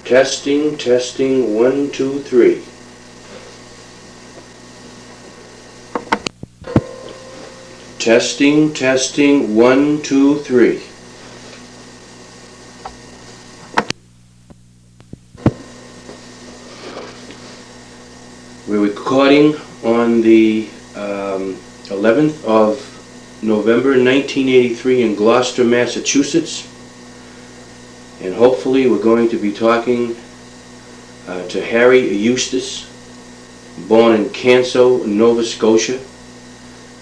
Testing, testing, 1, 2, 3. Testing, testing, 1, 2, 3. We're recording on the 11th of November 1983 in Gloucester, Massachusetts. And hopefully we're going to be talking to Harry Eustis, born in Canso, Nova Scotia,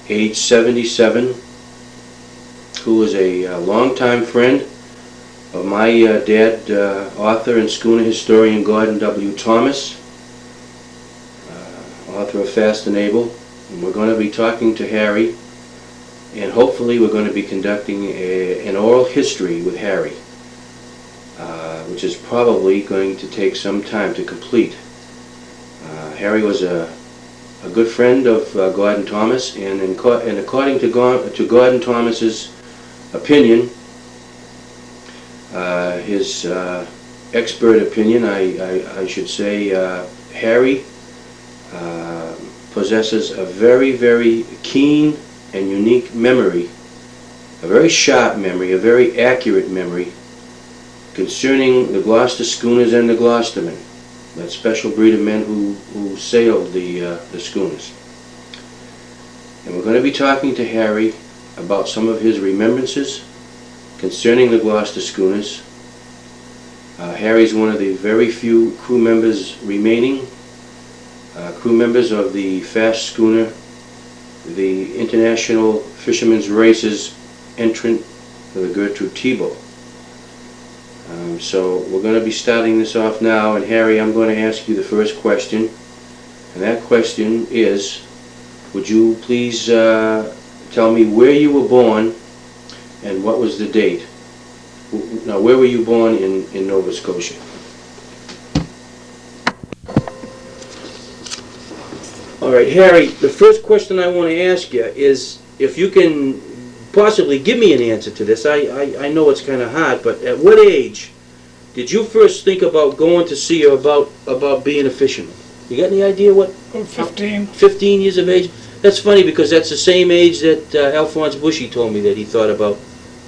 age 77, who is a longtime friend of my dad, author and schooner historian Gordon W. Thomas, author of Fast and Able. And we're going to be talking to Harry, and hopefully we're going to be conducting an oral history with Harry, which is probably going to take some time to complete. Harry was a good friend of Gordon Thomas, and according to Gordon Thomas's opinion, his expert opinion, I should say, Harry possesses a very, very keen and unique memory, a very sharp memory, a very accurate memory concerning the Gloucester schooners and the Gloucestermen, that special breed of men who sailed the schooners. And we're going to be talking to Harry about some of his remembrances concerning the Gloucester schooners. Harry's one of the very few crew members remaining, crew members of the fast schooner, the International Fishermen's Races entrant for the Gertrude Thibault. So we're going to be starting this off now, and Harry, I'm going to ask you the first question, and that question is, would you please tell me where you were born and what was the date? Now, where were you born in Nova Scotia? All right, Harry, the first question I want to ask you is if you can possibly give me an answer to this. I know it's kind of hard, but at what age did you first think about going to sea or about being a fisherman? You got any idea what? 15. 15 years of age? That's funny because that's the same age that Alphonse Bushy told me that he thought about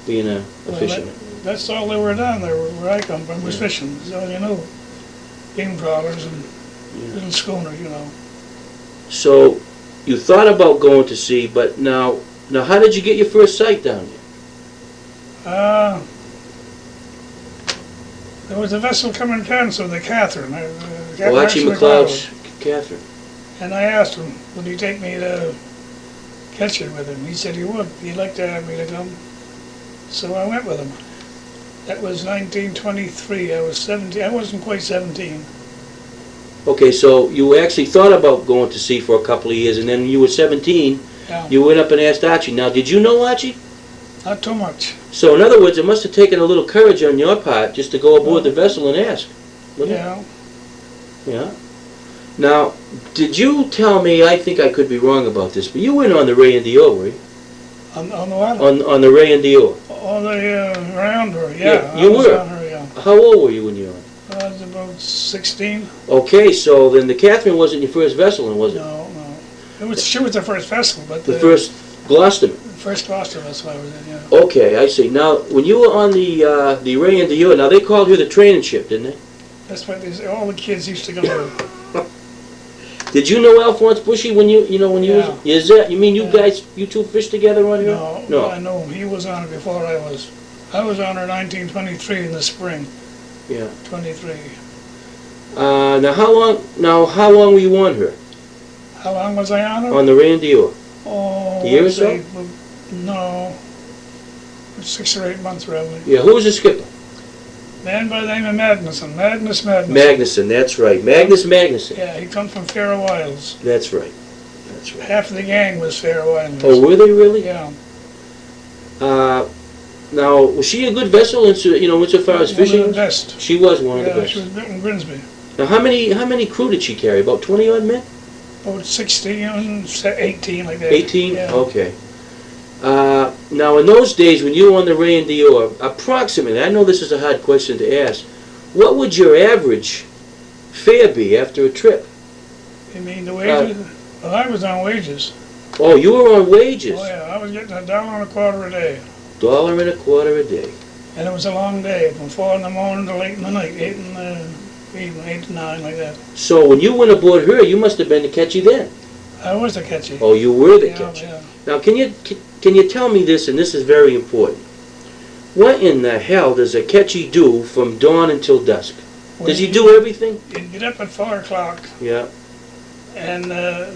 being a fisherman. That's all they were down there where I come from, was fishing. That's all you know. Game trawlers and little schooners, you know. So you thought about going to sea, but now how did you get your first sight down here? There was a vessel coming Canso, the Catherine. Archie McLeod's Catherine. And I asked him, would he take me to catch it with him? He said he would. He'd like to have me to come. So I went with him. That was 1923. I was 17. I wasn't quite 17. Okay, so you actually thought about going to sea for a couple of years, and then when you were 17, Yeah. you went up and asked Archie. Now, did you know Archie? Not too much. So, in other words, it must have taken a little courage on your part just to go aboard the vessel and ask. Yeah. Yeah. Now, did you tell me, I think I could be wrong about this, but you went on the Ray and Dio, were you? On the what? On the Ray and Dio. On the round her, Yeah, you I was were. on her, yeah. How old were you when you were on? I was about 16. Okay, so then the Catherine wasn't your first vessel, was it? No. She was the first vessel, but The first Gloucesterman. first Gloucester vessel I was in, yeah. Okay, I see. Now, when you were on the Ray and Dio, now they called her the training ship, didn't they? That's what all the kids used to go to. Did you know Alphonse Bushy when you Yeah. was? Is that you mean you Yeah. guys, you two fished together on here? No, I know him. He was on it before I was. I was on her 1923 in the spring. Yeah. 23. Now how long were you on her? How long was I on her? On the Ray and Dio? Oh, A year or let's so? say, no. 6 or 8 months, probably. Yeah. Who was the skipper? Man by the name of Magnuson. Magnuson. Magnuson. That's right. Magnuson. Yeah, he come from Faroe Isles. That's right. That's right. Half of the gang was Faroe Islanders. Oh, were they really? Yeah. Now, was she a good vessel insofar as fishing? One of the best. She was one of the Yeah, best. she was built in Grimsby. Now, how many crew did she carry? About 20 odd men? About 16, 18, like that. 18? Yeah. Okay. Now, in those days when you were on the Ray and Dio, approximately, I know this is a hard question to ask, what would your average fare be after a trip? You mean the wages? Well, I was on wages. Oh, you were on wages. Oh yeah, I was getting $1.25 a day. $1.25 a day. And it was a long day, from 4 in the morning to late in the night, 8 in the evening, 8 to 9, like that. So when you went aboard her, you must have been the catchy then. I was the catchy. Oh, you were the Yeah, catchy. yeah. Now, can you tell me this, and this is very important. What in the hell does a catchy do from dawn until dusk? Does he do everything? You'd get up at 4 o'clock, Yeah. and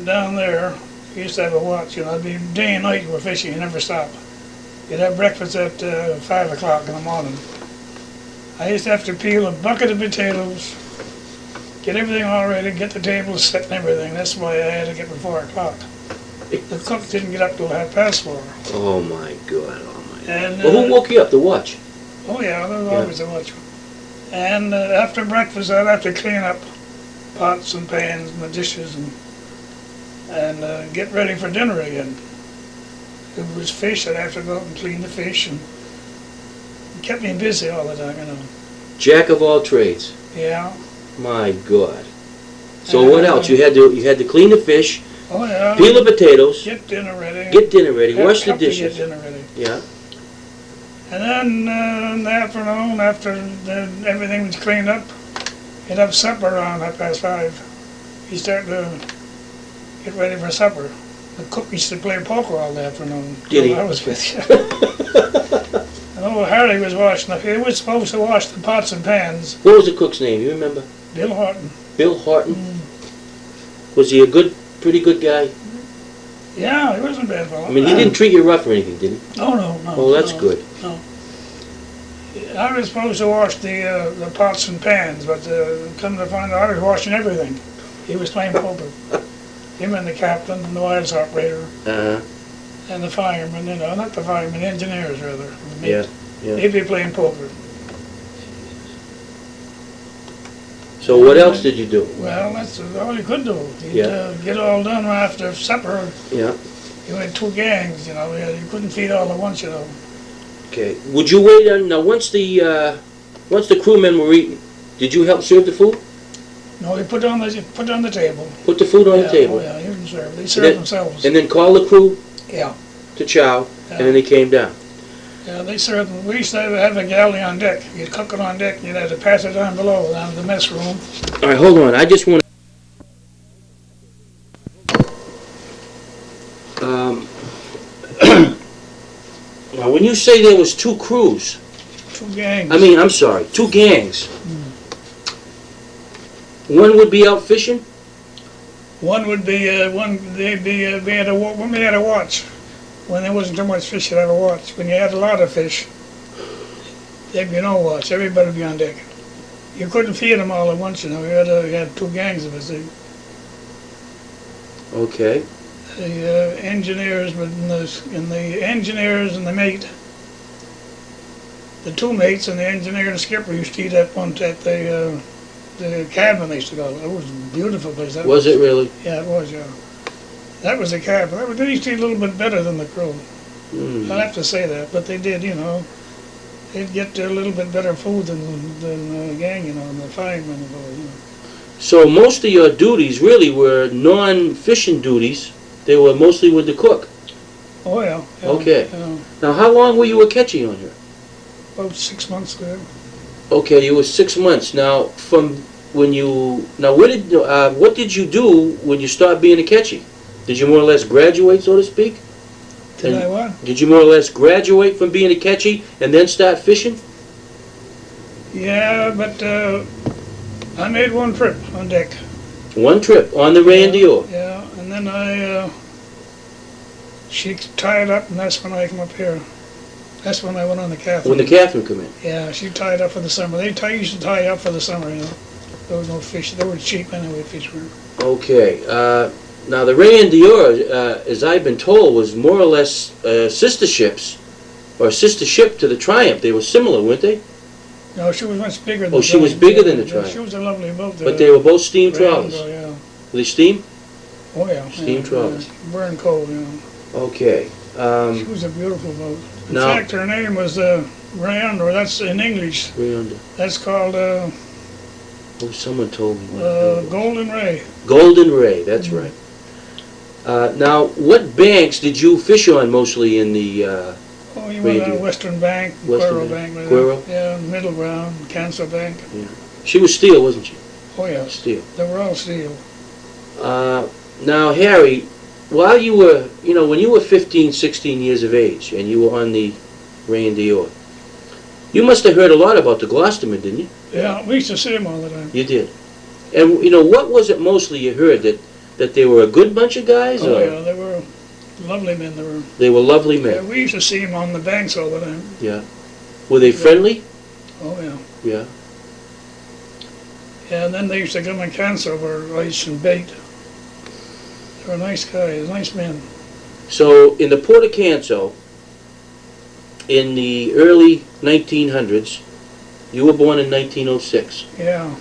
down there, you used to have a watch, you know, it'd be day and night you were fishing, you never stopped. You'd have breakfast at 5 o'clock in the morning. I used to have to peel a bucket of potatoes, get everything all ready, get the table set and everything. That's why I had to get before 4 o'clock. The cook didn't get up till 4:30. Oh my God, oh my God. And, Well, who woke you up to watch? Oh yeah, there was always a watch. And after breakfast, I'd have to clean up pots and pans and the dishes and get ready for dinner again. If it was fish, I'd have to go out and clean the fish, and it kept me busy all the time, you know. Jack of all trades. Yeah. My God. So what else? You had to clean the fish, Oh yeah. peel the potatoes, Get dinner ready. get dinner ready, Have wash the help to dishes. Get dinner ready. Yeah. And then in the afternoon, after everything was cleaned up, you'd have supper around 5:30. You start to get ready for supper. The cook used to play poker all the afternoon. Did he? I was with you. And old Harry was washing he was supposed to wash the pots and pans. What was the cook's name? You remember? Bill Horton. Bill Horton. Was he a pretty good guy? Yeah, he wasn't a bad fellow. I mean, he didn't treat you rough or anything, did he? Oh no, no. Oh, that's no, good. No. I was supposed to wash the pots and pans, but come to find out, I was washing everything. He was playing poker. Him and the captain and the wires operator and the fireman, you know, not the fireman, the engineers rather. the Yeah, mate. yeah. They'd be playing poker. So what else did you do? Well, that's all you could do. You'd Yeah. get all done after supper. Yeah. You had 2 gangs, you know, you couldn't feed all at once, you know. Okay. Would you wait on now? Once the crewmen were eating, did you help serve the food? No, you put it on the table. Put the food on Yeah, the table, Oh yeah, you didn't serve. They then- served themselves. and then call the crew Yeah. to chow, Yeah. and then they came down. Yeah, they served them. We used to have a galley on deck. You'd cook it on deck, and you'd have to pass it down below, down to the mess room. All right, hold on. I just want. Now, when you say there was 2 crews, 2 gangs. I'm sorry, 2 gangs. One would be out fishing. One would be, they'd be at when we had a watch. When there wasn't too much fish, you'd have a watch. When you had a lot of fish, there'd be no watch. Everybody would be on deck. You couldn't feed them all at once, you know. You had 2 gangs of us. Okay. The engineers and the engineers and the mate, the 2 mates and the engineer and the skipper used to eat at the cabin they used to go. It was a beautiful place. Was it really? Yeah, it was, yeah. That was the cabin. They used to eat a little bit better than the crew. Mm. I'd have to say that, but they did, you know. They'd get a little bit better food than the gang, you know, and the firemen and all, you know. So most of your duties really were non-fishing duties. They were mostly with the cook. Oh, yeah. Yeah, Okay. yeah. Now, how long were you a catchy on her? About 6 months there. Okay, you were 6 months. Now, from when you what did you do when you started being a catchy? Did you more or less graduate, so to speak? Did And I what? Did you more or less graduate from being a catchy and then start fishing? Yeah, but I made 1 trip on deck. One trip on the Randior. Yeah, and then she tied up, and that's when I come up here. That's when I went on the Catherine. When the Catherine come in. Yeah, she tied up for the summer. Used to tie up for the summer, you know. There was no fish. They were cheap anyway, fish were. Okay. Now the Randior, as I've been told, was more or less sister ships, or a sister ship to the Triumph. They were similar, weren't they? No, she was much bigger than Oh, the she was Triumph. bigger than the Yeah, Triumph. she was a lovely boat. But they were both steam trawlers. Yeah. Were they steam? Oh, yeah. Steam trawlers. Yeah. Burn cold, you know. Okay. She was a beautiful boat. In Now- fact, her name was Rand, or that's in English. Three under. That's called Oh, someone told me. Golden Ray. Golden Ray, that's right. Now, what banks did you fish on mostly in the Oh, you went Reindeer? on Western Bank, Western Quirrell Bank. Bank. Quirrell? Yeah, Middle Ground, Cancer Bank. She was steel, wasn't she? Oh, yes. Steel. They were all steel. Now, Harry, while you were, when you were 15, 16 years of age and you were on the Reindeer, you must have heard a lot about the Gloucestermen, didn't you? Yeah, we used to see them all the time. You did. And, what was it mostly you heard? That they were a good bunch of guys? Oh, or? yeah, they were lovely men. They were lovely men. Yeah, we used to see them on the banks all the time. Yeah. Were they friendly? Oh, yeah. Yeah. Yeah, and then they used to come and cancel over ice and bait. They were nice guys, nice men. So, in the Port of Canso, in the early 1900s, you were born in 1906. Yeah,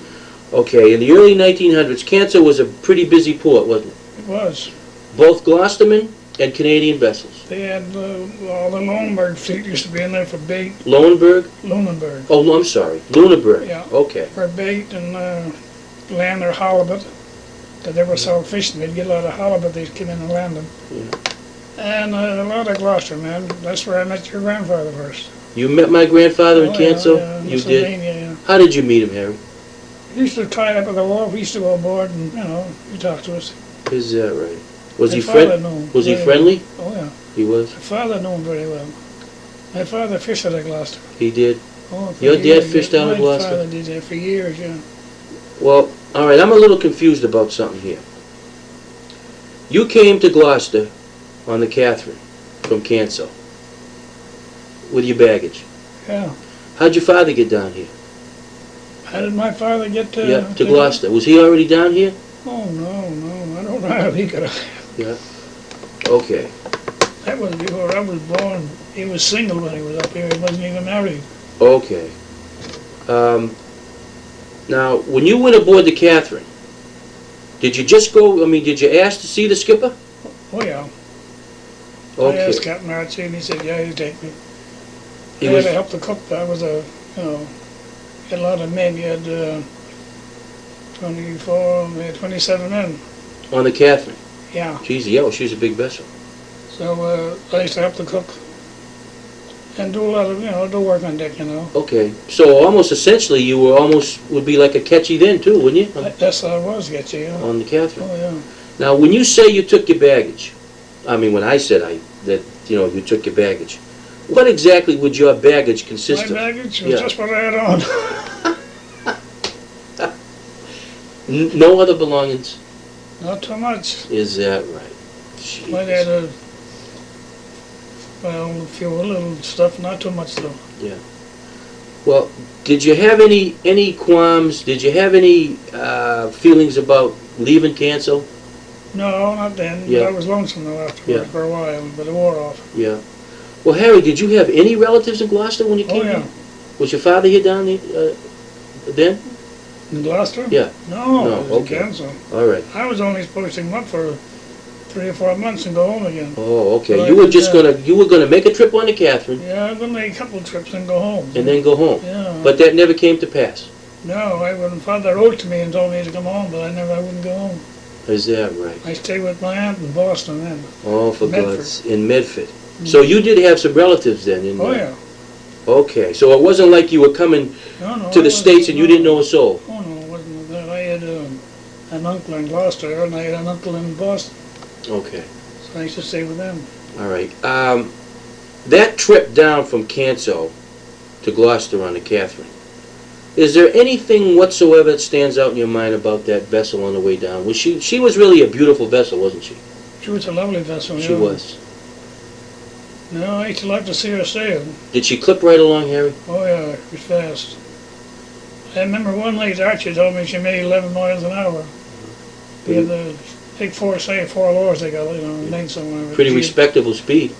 Okay, in the early 1900s, Canso was a pretty busy port, wasn't it? it was. Both Gloucestermen and Canadian vessels. They had all the Lunenburg fleet used to be in there for bait. Lunenburg? Lunenburg. Oh, I'm sorry. Lunenburg. Yeah. Okay. For bait and land their halibut. Because they were salt fishing, they'd get a lot of halibut, they'd come in and land them. Yeah. And a lot of Gloucester, man. That's where I met your grandfather first. You met my grandfather in Canso? Yeah, You did? yeah. How did you meet him, Harry? He used to tie up at the wharf, we used to go aboard and, he talked to us. Is that right? Was My he father knew him Was he very friendly? well. Oh, yeah. He was? My father knew him very well. My father fished at Gloucester. He did? Oh, for Your dad years. fished out of Gloucester? My father did that for years, yeah. Well, all right, I'm a little confused about something here. You came to Gloucester on the Catherine from Canso with your baggage. Yeah. How'd your father get down here? How did my father get to... Yeah, to Gloucester. Was he already down here? Oh, no. I don't know how he could have... Yeah. Okay. That was before I was born. He was single when he was up here. He wasn't even married. Okay. Now, when you went aboard the Catherine, did you just go, did you ask to see the skipper? Oh, yeah. I Okay. asked Captain Archie and he said, yeah, he'd take me. He I was- had to help the cook. I was had a lot of men. You had 24, we had 27 men. On the Catherine? Yeah. Geez, yeah, well, she was a big vessel. So I used to help the cook and do a lot of, do work on deck, Okay. So almost essentially you were would be like a catchy then too, wouldn't you? That's how I was, get you, On the Catherine. Oh, yeah. Now, when you say you took your baggage, when I said that you took your baggage, what exactly would your baggage consist of? My baggage was Yeah. just what I had on. No other belongings? Not too much. Is that right? Jeez. I had a few little stuff, not too much though. Yeah. Well, did you have any qualms? Did you have any feelings about leaving Canso? No, not then. Yeah. I was lonesome though afterwards Yeah. for a while, but it wore off. Yeah. Well, Harry, did you have any relatives in Gloucester when you came Oh, yeah. here? Was your father here down then? In Gloucester? Yeah. No, No, it was okay. again, so. All right. I was only supposed to come up for 3 or 4 months and go home again. Oh, okay. But You I were did just that. you were gonna make a trip on the Catherine Yeah, I was going to make a couple of trips and go home. and then go home. Yeah. But that never came to pass. No, my father wrote to me and told me to come home, but I wouldn't go home. Is that right? I stayed with my aunt in Boston then. Oh, for Medford. God's in Medford. So you did have some relatives then in Oh, yeah. Okay, so it wasn't like you were coming No, to I the wasn't- States and you didn't know a soul. Oh, no, it wasn't that. I had an uncle in Gloucester and I had an uncle in Boston, Okay, so I used to stay with them. all right. That trip down from Canso to Gloucester on the Catherine, is there anything whatsoever that stands out in your mind about that vessel on the way down? Was she was really a beautiful vessel, wasn't she? She was a lovely vessel, She yeah. was. No, I used to like to see her sail. Did she clip right along, Harry? Oh, yeah, it was fast. I remember one night Archie told me she made 11 miles an hour. We had the big four oars they got, made somewhere. Pretty respectable speed.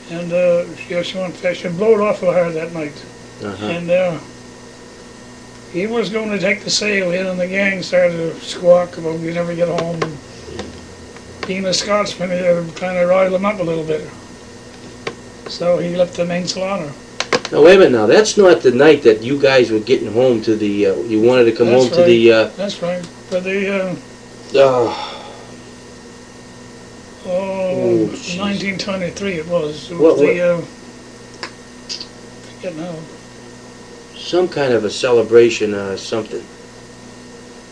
And she went fast. She blew it off of her that night. Uh-huh. And he was going to take the sail in, and the gang started to squawk about we never get home. And being a Scotsman, he kind of riled him up a little bit. So he left the mainsail on her. Now, wait a minute now, that's not the night that you guys were getting home to the, you wanted to come home That's to the, That's right. For the, jeez. 1923 it was. It What- was the, forget now. Some kind of a celebration, something.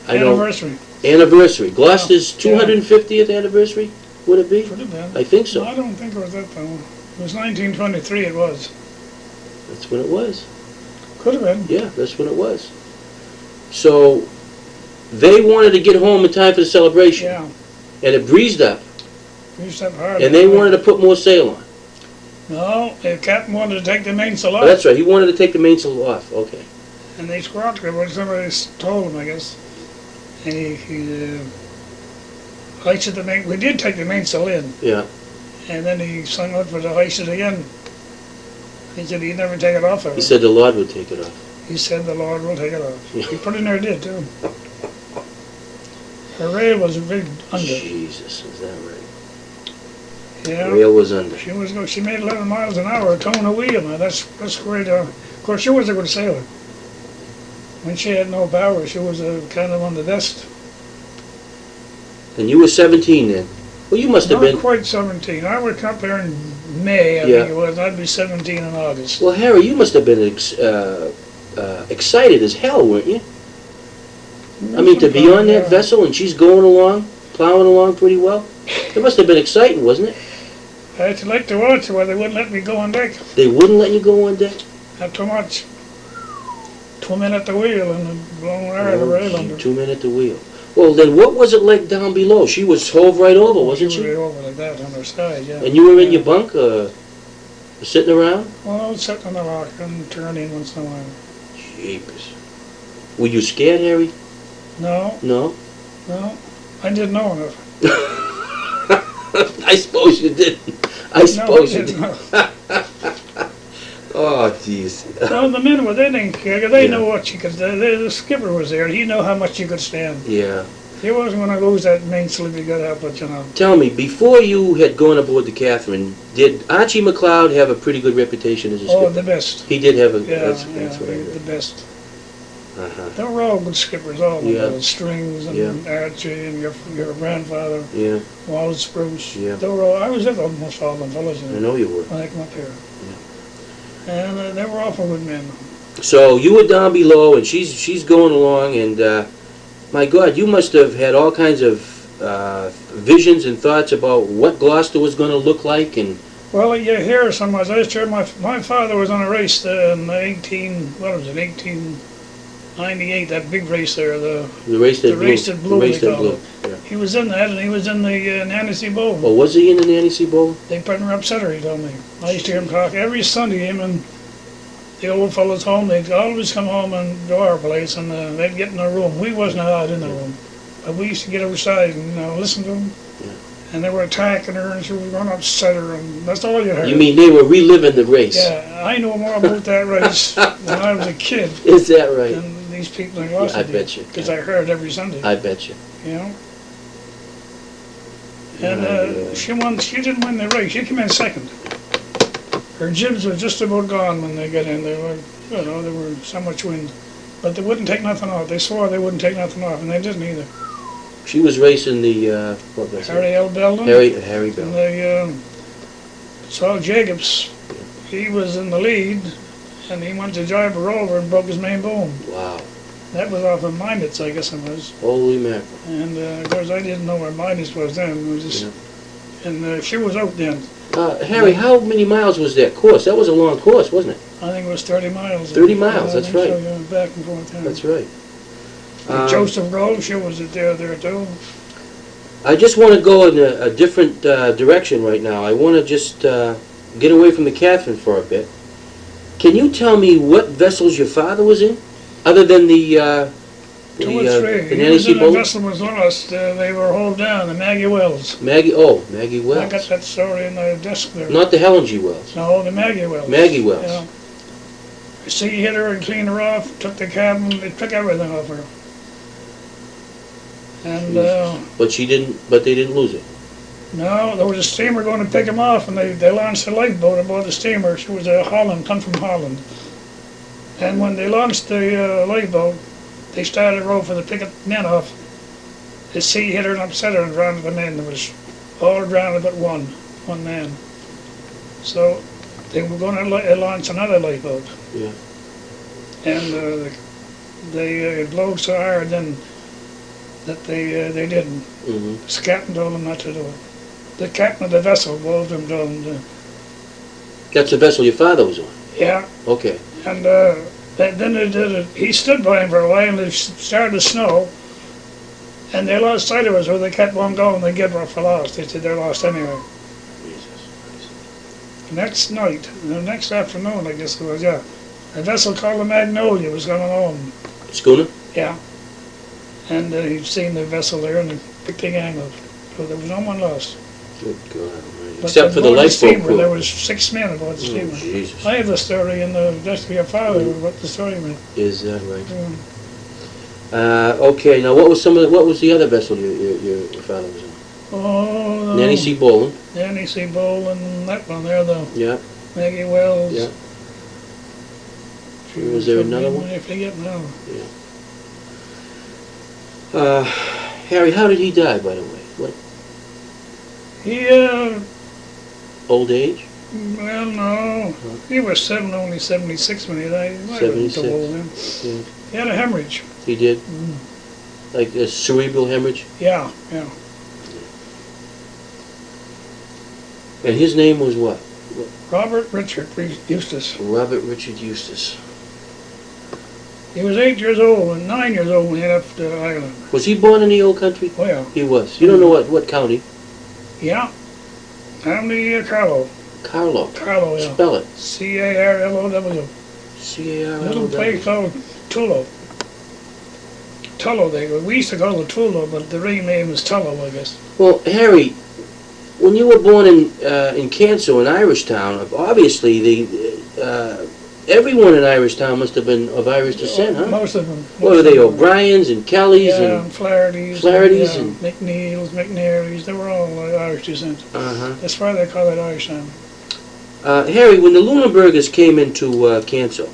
I know, Anniversary. anniversary. Gloucester's Yeah. 250th anniversary, would it be? Could have been. I think No, so. I don't think it was that though. It was 1923 it was. That's when it was. Could have been. Yeah, that's when it was. So, they wanted to get home in time for the celebration. Yeah. And it breezed up, We used to have hard. and they wanted to put more sail on. No, the captain wanted to take the mainsail Oh, off. that's right, he wanted to take the mainsail off, okay. And they squawked it when somebody told him, I guess. And he hoisted the main. We did take the mainsail in, Yeah, and then he sung out for the hoist it again. He said he'd never take it off ever. he said the Lord would take it off. He said the Lord will take it off. Yeah. He pretty near did too. Her rail was a big under. Jesus, is that right? Yeah. Rail was under. She made 11 miles an hour towing a wheel. Now that's great. Of course, she was a good sailor. When she had no power, she was kind of on the best. And you were 17 then? Well, you must have Not been... quite 17. I would come up there in May, I Yeah. think it was. I'd be 17 in August. Well, Harry, you must have been excited as hell, weren't you? I mean, to be on that vessel and she's going along, plowing along pretty well? It must have been exciting, wasn't it? I'd like to watch her, but they wouldn't let me go on deck. They wouldn't let you go on deck? Not too much. 2 men at the wheel and the blowing air at the rail under. 2 men at the wheel. Well, then what was it like down below? She was hove right over, wasn't She was she? right over like that on her side, yeah. And you were in Yeah. your bunk, sitting around? Well, sitting on the rock and turning once in a while. Jeepers. Were you scared, Harry? No, No? no. I didn't know enough. I suppose you didn't. I suppose you didn't didn't. know. Oh, jeez. Well, the men were, they didn't care, 'cause they Yeah. knew what she could do. The skipper was there, he knew how much she could stand. Yeah. He wasn't going to lose that mainsail if he got out, but you know. Tell me, before you had gone aboard the Catherine, did Archie McLeod have a pretty good reputation as a skipper? Oh, the best. He did have a... Yeah, that's yeah, what I the heard. best. Uh-huh. They were all good skippers, all of them. Yeah. Strings and Yeah. Archie and your grandfather, Yeah, Wallace Spruce. Yeah. They were all, I was with almost all them fellas I know you were. when I come up here. And they were awful good men. So you were down below, and she's going along, and my God, you must have had all kinds of visions and thoughts about what Gloucester was going to look like, and Well, you hear some, as I sure, my father was on a race in 1898, that big race there, the race that The race that blew, the race they that call blew. it. Yeah. he was in that, and he was in the Nancy Bowl. Oh, was he in the Nancy C. Bowl? They put him upset her, he told me. I used to hear him talk every Sunday, him and the old fellows home, they'd always come home and go our place, and they'd get in a room. We wasn't allowed in the room, but we used to get outside and listen to them. Yeah. And they were attacking her, and she was going to upset her, and that's all you heard. You mean they were reliving the race? Yeah, I know more about that race when I was a kid Is that right? than these people in Gloucester I bet you. because I heard every Sunday, I bet you. you know. And Yeah. she didn't win the race. She came in second. Her jibs were just about gone when they got in. They were, there were so much wind. But they wouldn't take nothing off. They swore they wouldn't take nothing off, and they didn't either. She was racing the, what was it? Harry L. Belden Harry and Bell. the Saul Jacobs, he was in the lead, and he went to drive her over and broke his main boom. Wow. That was off of Minus, I guess it was. Holy mackerel. And of course, I didn't know where Minus was then. It was just, and she was out then. Harry, how many miles was that course? That was a long course, wasn't it? I think it was 30 miles. 30 miles, I that's think so, right. yeah, back and forth. Yeah. That's right. Joseph Grove, she was there too. I just want to go in a different direction right now. I want to just get away from the Catherine for a bit. Can you tell me what vessels your father was in, other than the Two or three. the He Nancy was in a Bowl? vessel was lost. They were hauled down, the Maggie Wells. Maggie I Wells. got that story in the desk there. Not the Helen G. Wells. No, the Maggie Wells. Maggie Wells. Yeah. The sea hit her and cleaned her off, took the cabin, they took everything off her. And But they didn't lose it. No, there was a steamer going to pick him off, and they launched a lifeboat aboard the steamer. She was a Holland, come from Holland. And when they launched the lifeboat, they started a row for the picket men off. The sea hit her and upset her and drowned the men. There was all drowned but one man. So they were going to launch another lifeboat. Yeah. And they blew so hard then that they didn't. Mm-hmm. The captain told them not to do it. The captain of the vessel told them to. That's the vessel your father was on? Yeah. Okay. And then they did it. He stood by him for a while, and it started to snow. And they lost sight of us, so they kept on going. They get for lost. They said they're lost anyway. Jesus. The next night, the next afternoon, I guess it was, yeah, a vessel called the Magnolia was going home. Schooner? Yeah. And he'd seen the vessel there, and he picked the gang up. So there was no one lost. Good God. But Except for the aboard lifeboat steamer, crew. there was 6 men aboard the steamer. Oh, Jesus. I have the story in the desk of your father, what the story meant. Is that right? Yeah. Okay, now what was the other vessel your father was on? Oh, Nanny C. Boland. Nanny C. Boland, and that one there, though. Yeah. Maggie Wells. Yeah. Was there another one? I forget now. Yeah. Harry, how did he die, by the way? What? He, Old age? well, no. He was only 76 when he died. He might have been too old then. Yeah. He had a hemorrhage. He did? Like a cerebral hemorrhage? Yeah, yeah. And his name was what? Robert Richard Eustis. Robert Richard Eustis. He was 8 years old and 9 years old when he left the island. Was he born in the old country? Oh, yeah. He was. You don't know what county? Yeah. Family Carlo. Carlo. Carlo, yeah. Spell it. C-A-R-L-O-W. C-A-R-L-O-W. Little place called Tullo. Tullo, they go. We used to call it Tullo, but the real name is Tullo, I guess. Well, Harry, when you were born in Canso, in Irishtown, obviously everyone in Irishtown must have been of Irish descent, huh? Most of them. What were they, O'Briens and Kellys Yeah, and... Flaherty's. Flaherty's yeah, and- McNeil's, McNairys, they were all Irish descent. Uh-huh. That's why they call it Irishtown. Harry, when the Lunenburgers came into Canso,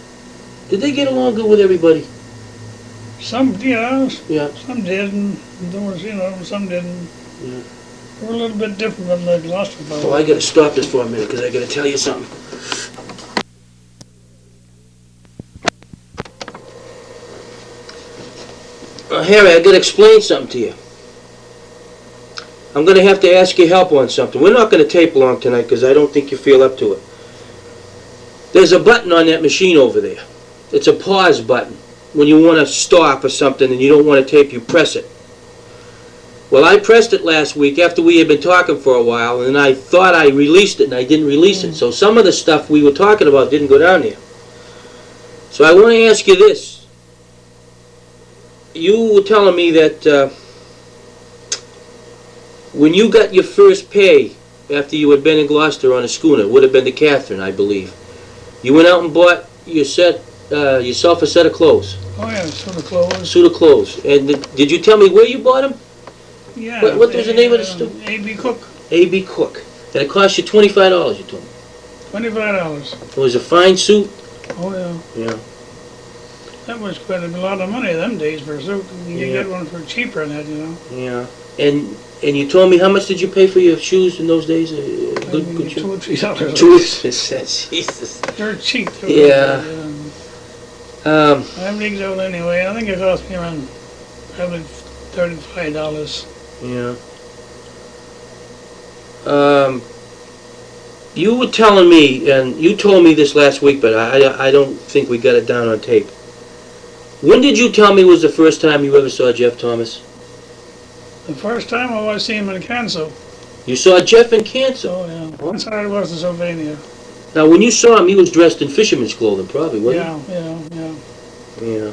did they get along good with everybody? Some, Yeah. some did, and there was, some didn't. Yeah. They were a little bit different than the Gloucester fellows. Oh, I gotta stop this for a minute, because I gotta tell you something. Harry, I gotta explain something to you. I'm gonna have to ask your help on something. We're not gonna tape long tonight, because I don't think you feel up to it. There's a button on that machine over there. It's a pause button. When you want to stop or something and you don't want to tape, you press it. Well, I pressed it last week after we had been talking for a while, and I thought I released it, and I didn't release it. So some of the stuff we were talking about didn't go down there. So I want to ask you this. You were telling me that when you got your first pay after you had been in Gloucester on a schooner, it would have been the Catherine, I believe, you went out and bought yourself a set of clothes. Oh, yeah, suit of clothes. Suit of clothes. And did you tell me where you bought them? Yeah. What was the name of the store? A.B. Cook. A.B. Cook. And it cost you $25, you told me. $25. It was a fine suit? Oh, yeah. Yeah. That was quite a lot of money them days for a suit. You could Yeah. get one for cheaper than that, Yeah. And you told me how much did you pay for your shoes in those days? Good Maybe shoes. $2 or $3. Jesus. They're cheap. Yeah. I'm leagues out anyway. I think it cost me around probably $35. Yeah. You were telling me, and you told me this last week, but I don't think we got it down on tape. When did you tell me was the first time you ever saw Jeff Thomas? The first time I was seeing him in Canso. You saw Jeff in Canso? Oh, yeah. That's how it was in Sylvania. Now, when you saw him, he was dressed in fisherman's clothing, probably, wasn't Yeah. he? Yeah.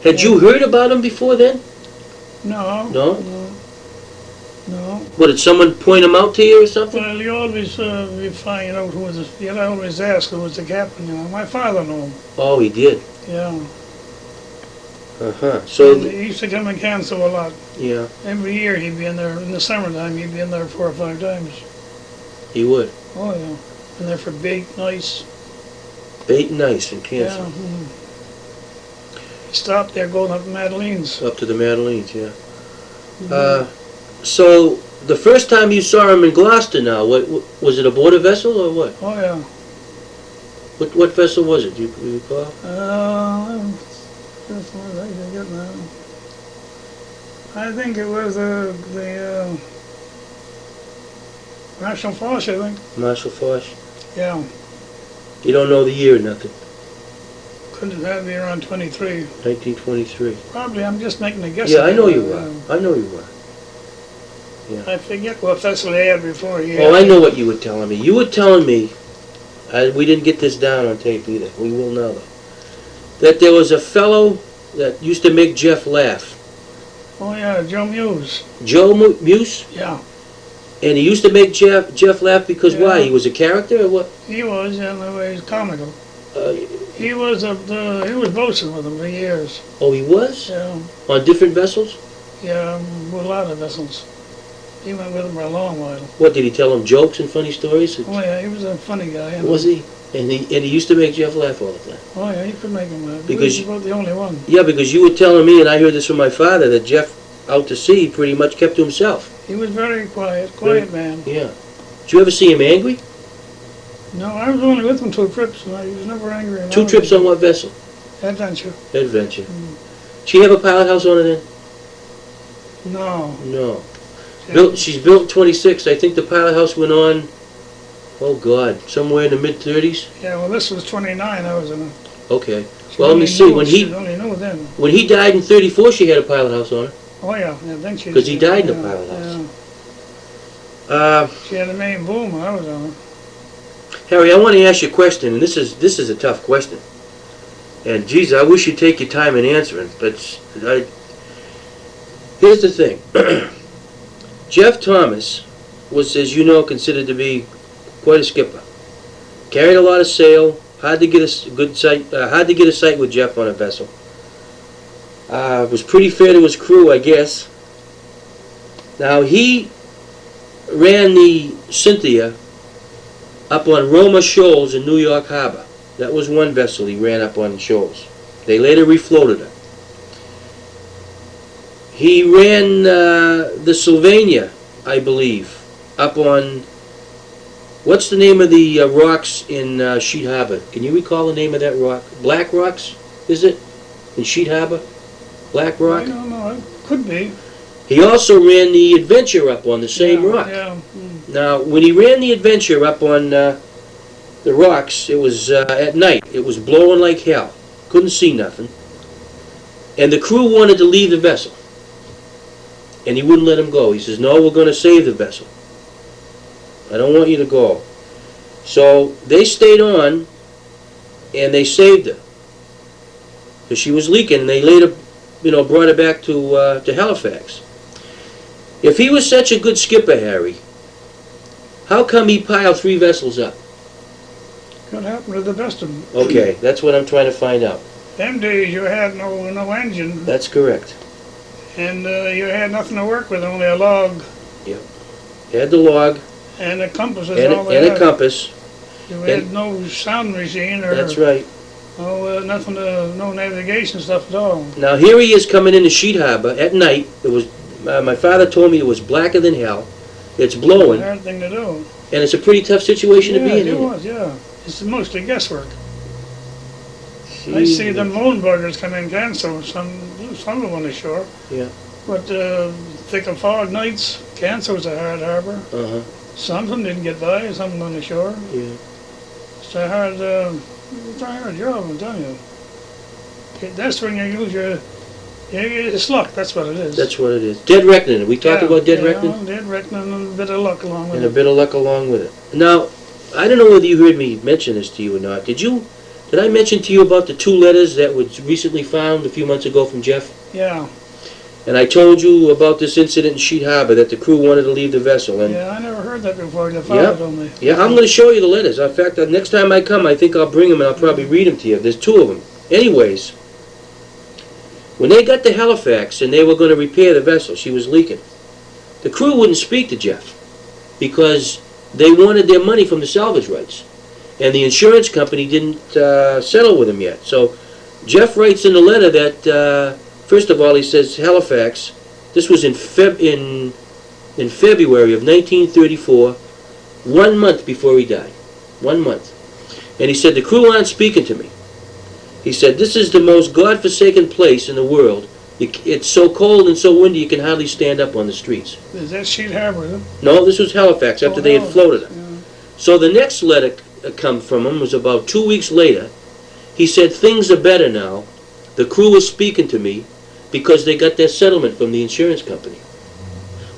Had you heard about him before then? No. No? No. What, did someone point him out to you or something? Well, you always you find out who was. You always ask who was the captain. My father knew him. Oh, he did. Yeah. So, And he used to come and cancel a lot. yeah, Every year he'd be in there. In the summertime, he'd be in there 4 or 5 times. he would. Oh, yeah. In there for bait, nice. Bait and ice and Yeah. cancel. He stopped there going up to Madeline's. Up to the Madeleines, yeah. So, the first time you saw him in Gloucester now, what was it aboard a vessel or what? Oh, yeah. What vessel was it? Do you recall? That's what I forget now. I think it was the National Force, I think. Marshall Foch? Yeah. You don't know the year or nothing? Couldn't have had me around 23. 1923. Probably, I'm just making a guess. Yeah, I know you were. I know you were. I forget what vessel he had before. Oh, I know what you were telling me. You were telling me, we didn't get this down on tape either. We will now, though. That there was a fellow that used to make Jeff laugh. Oh, yeah, Joe Muse. Joe Muse? Yeah. And he used to make Jeff laugh because why? Yeah. He was a character or what? He was, yeah, in a way, he's comical. Uh, He was boatswain with him for years. oh, he was? Yeah, On different vessels? yeah, with a lot of vessels. He went with him for a long while. What, did he tell him jokes and funny stories? Oh, yeah, he was a funny guy. Was he? And he used to make Jeff laugh all the time. Oh, yeah, he could make him laugh. Because- He was about the only one. Yeah, because you were telling me, and I heard this from my father, that Jeff out to sea pretty much kept to himself. He was very quiet man. Yeah. Did you ever see him angry? No, I was only with him 2 trips, and he was never angry. and 2 trips on what vessel? Adventure. Adventure. Did she have a pilot house on it then? No. No. She's built in 26. I think the pilot house went on, oh God, somewhere in the mid-30s? Yeah, well, this was 29. I was in it. Okay. Well, let me see. She only knew then. When he died in 34, she had a pilot house on her. Oh, yeah, I think she... Because he died in the pilot house. Yeah. She had a main boom when I was on her. Harry, I want to ask you a question, and this is a tough question. And geez, I wish you'd take your time in answering, but here's the thing. Jeff Thomas was, as you know, considered to be quite a skipper. Carried a lot of sail. Hard to get a good sight. Hard to get a sight with Jeff on a vessel. Was pretty fair to his crew, I guess. Now he ran the Cynthia up on Roma Shoals in New York Harbor. That was one vessel he ran up on shoals. They later refloated her. He ran the Sylvania, I believe, up on, what's the name of the rocks in Sheet Harbor? Can you recall the name of that rock? Black Rocks, is it? In Sheet Harbor? Black Rock? I don't know. It could be. He also ran the Adventure up on the same rock. Yeah. Now, when he ran the Adventure up on the rocks, it was at night. It was blowing like hell. Couldn't see nothing. And the crew wanted to leave the vessel. And he wouldn't let them go. He says, no, we're going to save the vessel. I don't want you to go. So they stayed on, and they saved her. Because she was leaking, and they later, brought her back to Halifax. If he was such a good skipper, Harry, how come he piled 3 vessels up? What happened to the best of them? Okay, that's what I'm trying to find out. Them days you had no engine, That's correct. and you had nothing to work with, only a log Yep. You had the log and a compass. Is and, all and they a had. compass. You had no sound machine or That's right. nothing, no navigation stuff at all. Now here he is coming into Sheet Harbor at night. It was my father told me it was blacker than hell. It's blowing, Hard thing to do. and it's a pretty tough situation to be in. It isn't it? was, yeah. It's mostly guesswork. I see them loan buggers come in cancel, some of them on the shore. Yeah. But thick of fog nights, Cancel's a hard harbor. Uh-huh. Some of them didn't get by, some of them on the shore. Yeah. It's a hard job, I'm telling you. That's when you use it's luck, that's what it is. That's what it is. Dead reckoning. We talked about dead reckoning? Dead reckoning and a bit of luck along with And a it. bit of luck along with it. Now, I don't know whether you heard me mention this to you or not. Did I mention to you about the 2 letters that was recently found a few months ago from Jeff? Yeah. And I told you about this incident in Sheet Harbor, that the crew wanted to leave the vessel. And Yeah, I never heard that before. The father told me. yeah, I'm going to show you the letters. In fact, the next time I come, I think I'll bring them and I'll probably read them to you. There's 2 of them. Anyways, When they got to Halifax and they were going to repair the vessel, she was leaking, the crew wouldn't speak to Jeff because they wanted their money from the salvage rights. And the insurance company didn't settle with him yet. So Jeff writes in the letter that, first of all, he says Halifax, this was in February of 1934, 1 month before he died. 1 month. And he said, the crew aren't speaking to me. He said, this is the most godforsaken place in the world. It's so cold and so windy you can hardly stand up on the streets. Is that Sheet Harbor, then? No, this was Halifax after they had floated her. Yeah. So the next letter come from him was about 2 weeks later. He said, things are better now. The crew is speaking to me because they got their settlement from the insurance company.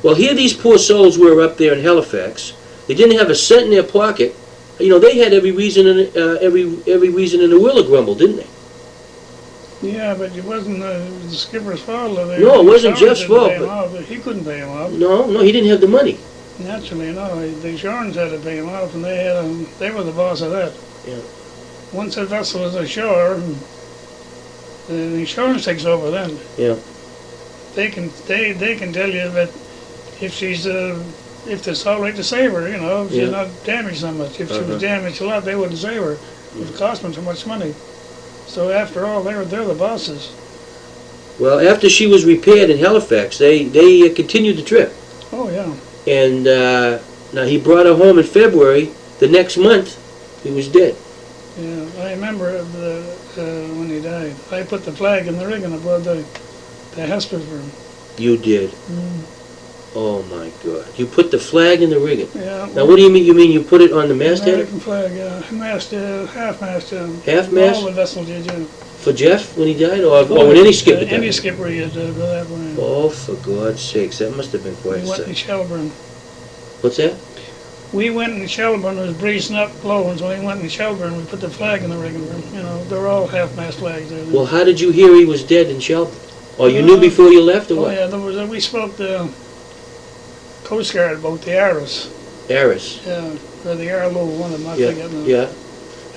Well, here these poor souls were up there in Halifax. They didn't have a cent in their pocket. You know, they had every reason in the world to grumble, didn't they? Yeah, but it wasn't the skipper's fault. No, it wasn't Jeff's fault. But he couldn't pay him off. No, he didn't have the money. Naturally, no. The insurance had to pay him off, and they were the boss of that. Yeah. Once the vessel was ashore, the insurance takes over then. Yeah. They can tell you that if it's all right to save her, you know, if she's not damaged so much. If she was damaged a lot, they wouldn't save her. It cost them too much money. So after all, they're the bosses. Well, after she was repaired in Halifax, they continued the trip. Oh yeah. And now he brought her home in February. The next month, he was dead. Yeah, I remember when he died. I put the flag in the rigging above the hospice room. You did. Oh my God! You put the flag in the rigging. Yeah. Now, what do you mean? You mean you put it on the masthead? American flag, yeah. Half mast. Half mast? All the vessels you do. For Jeff when he died, or when any skipper died? Any skipper you do go that way. Oh, for God's sakes! That must have been quite We went in Shelburne. What's that? We went in Shelburne. It was breezing up, blowing. So we went in Shelburne. We put the flag in the rigging room. You know, they're all half-mast flags there. Well, how did you hear he was dead in Shelburne? Or you knew before you left, or what? Oh yeah, we spoke the Coast Guard boat, the Aris. Aris. Yeah, or the Arlo, one of them, I forget now. Yeah.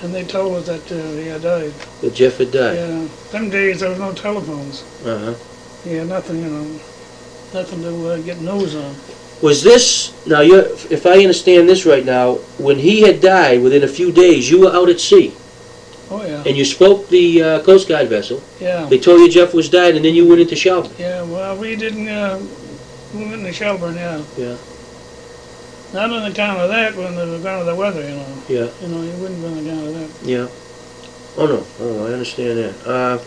And they told us that he had died. That Jeff had died. Yeah. Them days there was no telephones. Yeah, nothing, you know, nothing to get news on. Was this, now if I understand this right now, when he had died within a few days, you were out at sea. Oh yeah. And you spoke the Coast Guard vessel. Yeah. They told you Jeff was died, and then you went into Shelburne. Yeah, well, we didn't, we went into Shelburne, yeah. Yeah. Not on account of that, when on account of the weather, you know. Yeah. You know, you wouldn't on account of that. Yeah. Oh no, oh I understand that.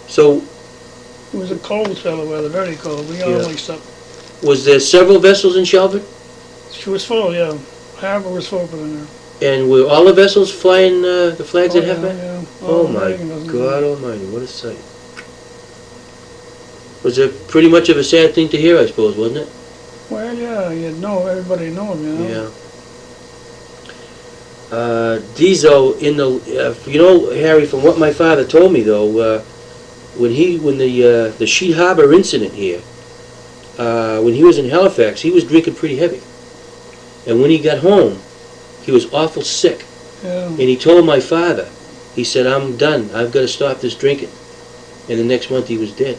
So. It was a cold spell of weather, very cold. We all mixed up. Was there several vessels in Shelburne? She was full, yeah. Harbor was full in there. And were all the vessels flying the flags at half-mast? Yeah. Oh my God Almighty, what a sight. Was it pretty much of a sad thing to hear, I suppose, wasn't it? Well, yeah, everybody knew him, you know. Yeah. Diesel, in the, you know, Harry, from what my father told me though, when the Sheet Harbor incident here, when he was in Halifax, he was drinking pretty heavy. And when he got home, he was awful sick. Yeah. And he told my father, he said, I'm done, I've got to stop this drinking. And the next month he was dead.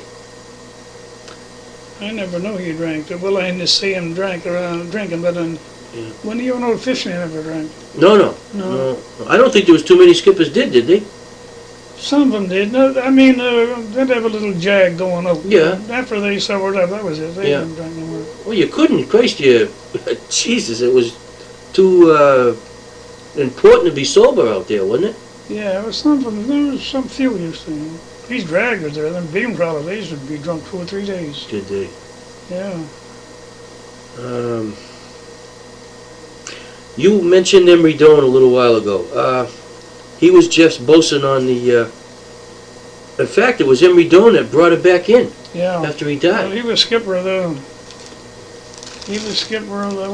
I never knew he drank. Well, I didn't see him drinking, but when you know fishing, he never drank. No. I don't think there was too many skippers did they? Some of them did. No, I mean, they'd have a little jag going up. Yeah. After they sobered up, that was it. They didn't drink no more. Well, you couldn't. Christ, Jesus, it was too important to be sober out there, wasn't it? Yeah, it was some of them. There was some few used to. These draggers there, them beam trawlers, they used to be drunk 2 or 3 days. Did they? Yeah. You mentioned Emery Doan a little while ago. He was Jeff's bosun on the... in fact, it was Emery Doan that brought it back in after he died. Well, he was skipper of the...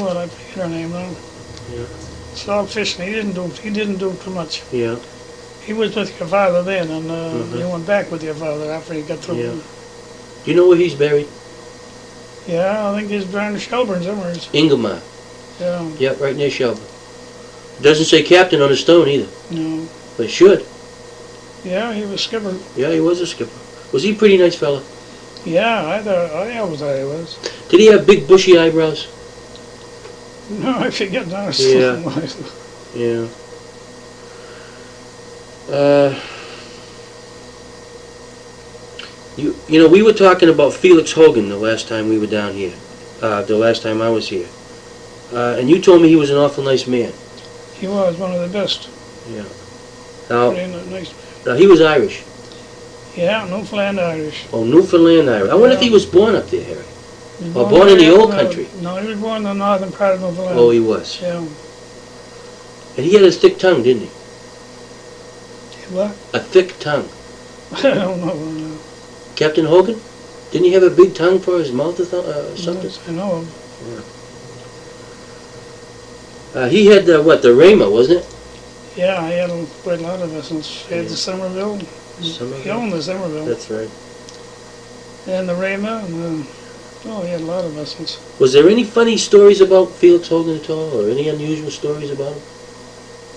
what, I forget her name now. Yeah. Salt fishing, he didn't do too much. Yeah. He was with your father then, and he went back with your father after he got through. Yeah. Do you know where he's buried? Yeah, I think he's buried in Shelburne somewhere. Inglemark. Yeah. Yep, right near Shelburne. Doesn't say captain on the stone either. No. But it should. Yeah, he was skipper. Yeah, he was a skipper. Was he a pretty nice fella? Yeah, I always thought he was. Did he have big bushy eyebrows? No, I forget now. Yeah. Yeah. You know, we were talking about Felix Hogan the last time we were down here. The last time I was here. And you told me he was an awful nice man. He was one of the best. Yeah. Now, Pretty nice. now he was Irish. Yeah, Newfoundland Irish. Oh, Newfoundland Irish. I wonder if he Yeah. was born up there, Harry. He was Or born in the there, old country. No, he was born in the northern part of Newfoundland. Oh, he was. Yeah. And he had a thick tongue, didn't he? What? A thick tongue. I don't know. No. Captain Hogan? Didn't he have a big tongue for his mouth or something? Yes, I know him. He had, what, the Rama, wasn't it? Yeah, he had quite a lot of vessels. He had the Somerville. Somerville? He owned the Somerville. That's right. And the Rama, and he had a lot of vessels. Was there any funny stories about Felix Hogan at all, or any unusual stories about him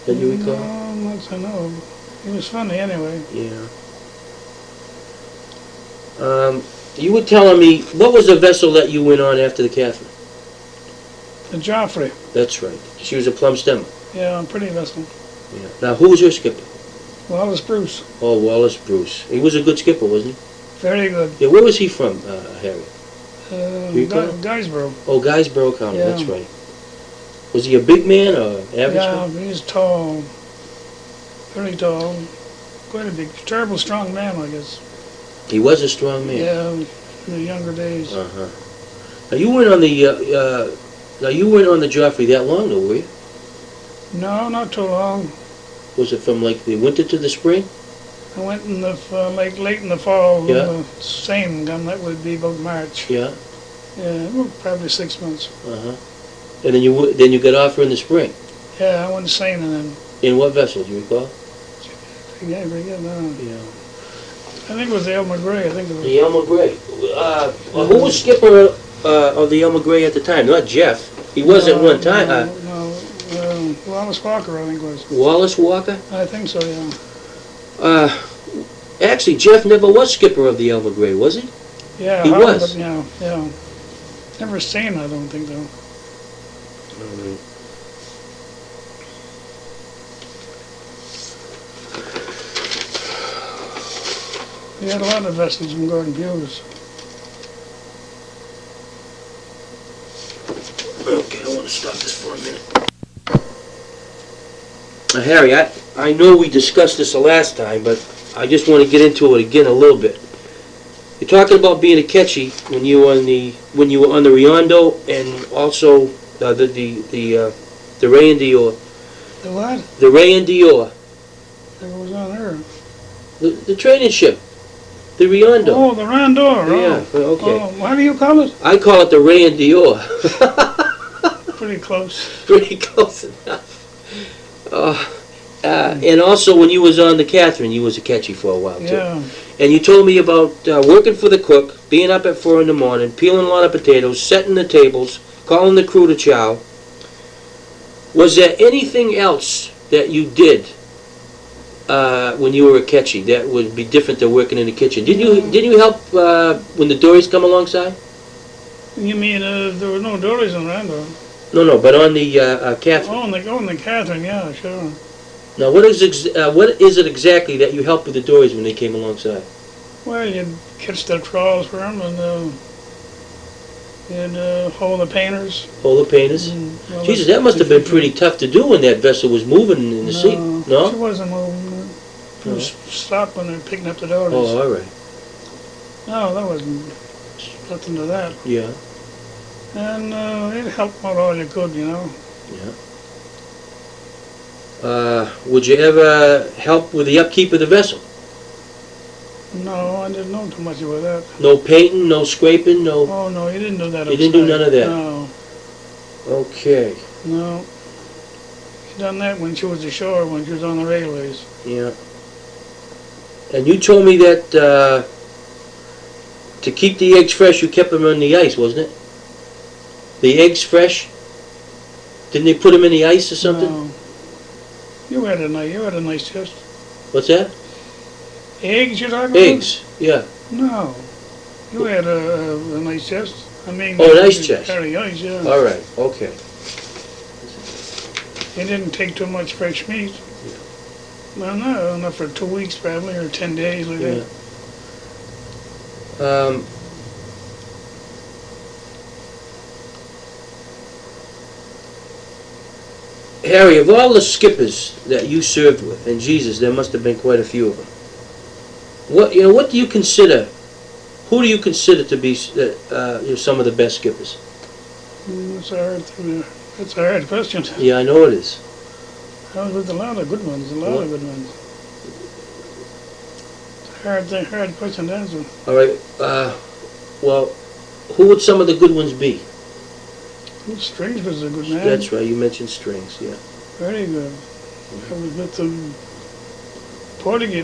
that you recall? No, not to know of. He was funny anyway. Yeah. You were telling me, what was the vessel that you went on after the Catherine? The Geoffrey. That's right. She was a plumb stemmer. Yeah, pretty vessel. Yeah. Now, who was her skipper? Wallace Bruce. Oh, Wallace Bruce. He was a good skipper, wasn't he? Very good. Yeah, where was he from, Harry? You recall? Guysborough. Oh, Guysborough County, Yeah. that's right. Was he a big man or average Yeah, man? he's tall. Very tall. Quite a big, terrible strong man, I guess. He was a strong man. Yeah, in the younger days. Uh-huh. Now, you weren't on the Geoffrey that long, though, were you? No, not too long. Was it from, like, the winter to the spring? I went in the late in the fall. Yeah. The same gun, that would be about March. Yeah. Yeah, well, probably 6 months. Uh-huh. And then you got off her in the spring. Yeah, I went sailing then. In what vessel, do you recall? Yeah, very good. Yeah. I think it was the Elmer Gray. I think it was. The Elmer Gray. Who was skipper of the Elmer Gray at the time? Not Jeff. He was at one time. No, Wallace Walker, I think was. Wallace Walker? I think so, yeah. Actually, Jeff never was skipper of the Elmer Gray, was he? Yeah, He was. Yeah, yeah. Never seen, I don't think, though. We had a lot of vessels in Gordon Hughes. Okay, I want to stop this for a minute. Harry, I know we discussed this the last time, but I just want to get into it again a little bit. You're talking about being a catchy when you were on the Riondo and also the Ray and Dior. The what? The Ray and Dior. That was on her. The training ship. The Riondo. Oh, the Randor. Yeah, Oh. okay. Oh, how do you call it? I call it the Ray and Dior. Pretty close. Pretty close enough. And also when you was on the Catherine, you was a catchy for a while too. Yeah. And you told me about working for the cook, being up at 4 in the morning, peeling a lot of potatoes, setting the tables, calling the crew to chow. Was there anything else that you did when you were a catchy that would be different than working in the kitchen? Didn't you help when the dories come alongside? You mean there were no dories on Randor? No, but on the Catherine. Oh, on the Catherine, yeah, sure. Now, what is it exactly that you helped with the dories when they came alongside? Well, you'd catch the trawls for them, and you'd hold the painters. Hold the painters? Well, Jesus, that must have been pretty tough to do when that vessel was moving in the sea. She No? wasn't moving. She was stopped when they were picking up the dories. Oh, all right. No, that wasn't nothing to that. Yeah, And it helped out all you could, you know. yeah. Would you ever help with the upkeep of the vessel? No, I didn't know too much about that. No painting, no scraping, no... Oh, no, you didn't do that. You didn't do none of that? No, Okay, no. You done that when she was ashore, when she was on the railways. yeah. And you told me that to keep the eggs fresh, you kept them on the ice, wasn't it? The eggs fresh? Didn't they put them in the ice or something? No. You had a nice chest. What's that? Eggs, you're talking Eggs, yeah. No. You had a nice chest. I mean, Oh, a nice chest. Very nice, yeah. All right, okay. It didn't take too much fresh meat. Well, no, enough for 2 weeks probably, or 10 days like Yeah. that. Harry, of all the skippers that you served with, and Jesus, there must have been quite a few of them. What do you consider? Who do you consider to be some of the best skippers? That's a hard thing. That's a hard question. Yeah, I know it is. I was with a lot of good ones, What? of good ones. It's a hard thing, hard question to answer. All right. Well, who would some of the good ones be? Strings was a good man. That's right. You mentioned Strings. Yeah. Very good. I was with the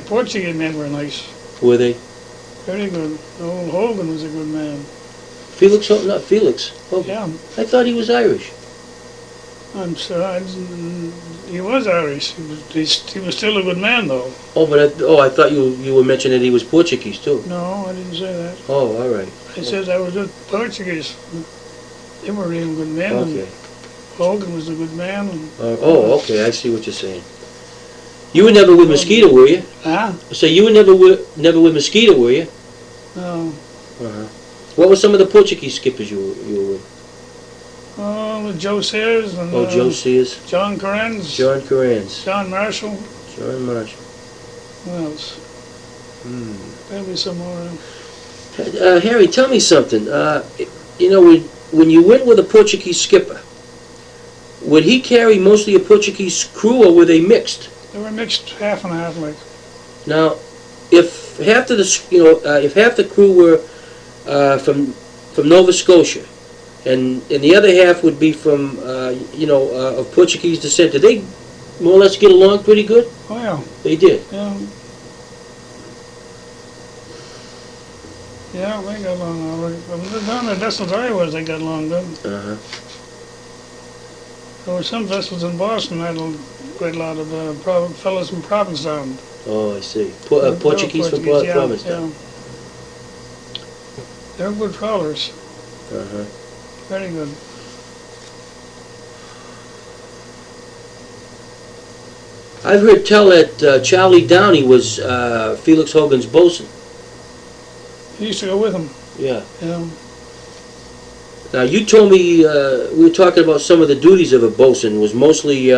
Portuguese men were nice. Were they? Very good. Old Hogan was a good man. Felix? Not Felix. Oh, Yeah, I thought he was Irish. I'm sorry. He was Irish. He was still a good man, though. Oh, but I thought you were mentioning that he was Portuguese too. No, I didn't say that. Oh, all right. I said I was with Portuguese. They were real good men. Okay. And Hogan was a good man. And, Okay. I see what you're saying. You were never with Mosquito, were you? So you were never with Mosquito, were you? No. Uh-huh. What were some of the Portuguese skippers you were with? With Joe Sears and Joe Sears. John Correns. John Correns. John Marshall. John Marshall. What else? There'll be some more. Harry, tell me something. When you went with a Portuguese skipper, would he carry mostly a Portuguese crew, or were they mixed? They were mixed half and half, like. Now, if half the crew were from Nova Scotia, and the other half would be from of Portuguese descent, did they more or less get along pretty good? Oh yeah. They did. Yeah. Yeah, they got along all right. Down the vessels I was, they got along good. Uh-huh. There were some vessels in Boston that had quite a lot of fellows from Provincetown. Oh, I see. Portuguese from Provincetown. Yeah. They're good trawlers. Uh-huh. Very good. I've heard tell that Charlie Downey was Felix Hogan's bosun. He used to go with him. Yeah. Yeah. Now, you told me, we were talking about some of the duties of a bosun was mostly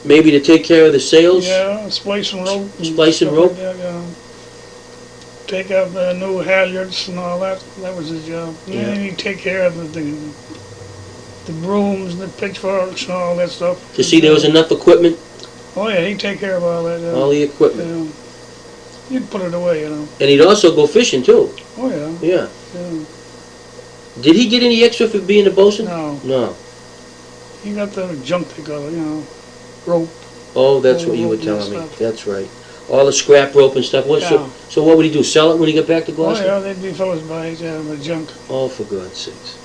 maybe to take care of the sails? Yeah, splicing rope. Splicing rope? Like that, yeah. Take out the new halyards and all that. That was his job. And Yeah. then he'd take care of the brooms and the pitchforks and all that stuff. To see there was enough equipment? Oh yeah, he'd take care of all that. Yeah. All the equipment. Yeah. You'd put it away, you know. And he'd also go fishing, too. Oh yeah. Yeah. Yeah. Did he get any extra for being a bosun? No. No. He got the junk they call it, you know, rope. Oh, that's what you were Rope and telling me. stuff. That's right. All the scrap rope and stuff. Yeah. So what would he do? Sell it when he got back to Oh Gloucester? yeah, they'd be fellas by it, yeah, the junk. Oh, for God's sakes.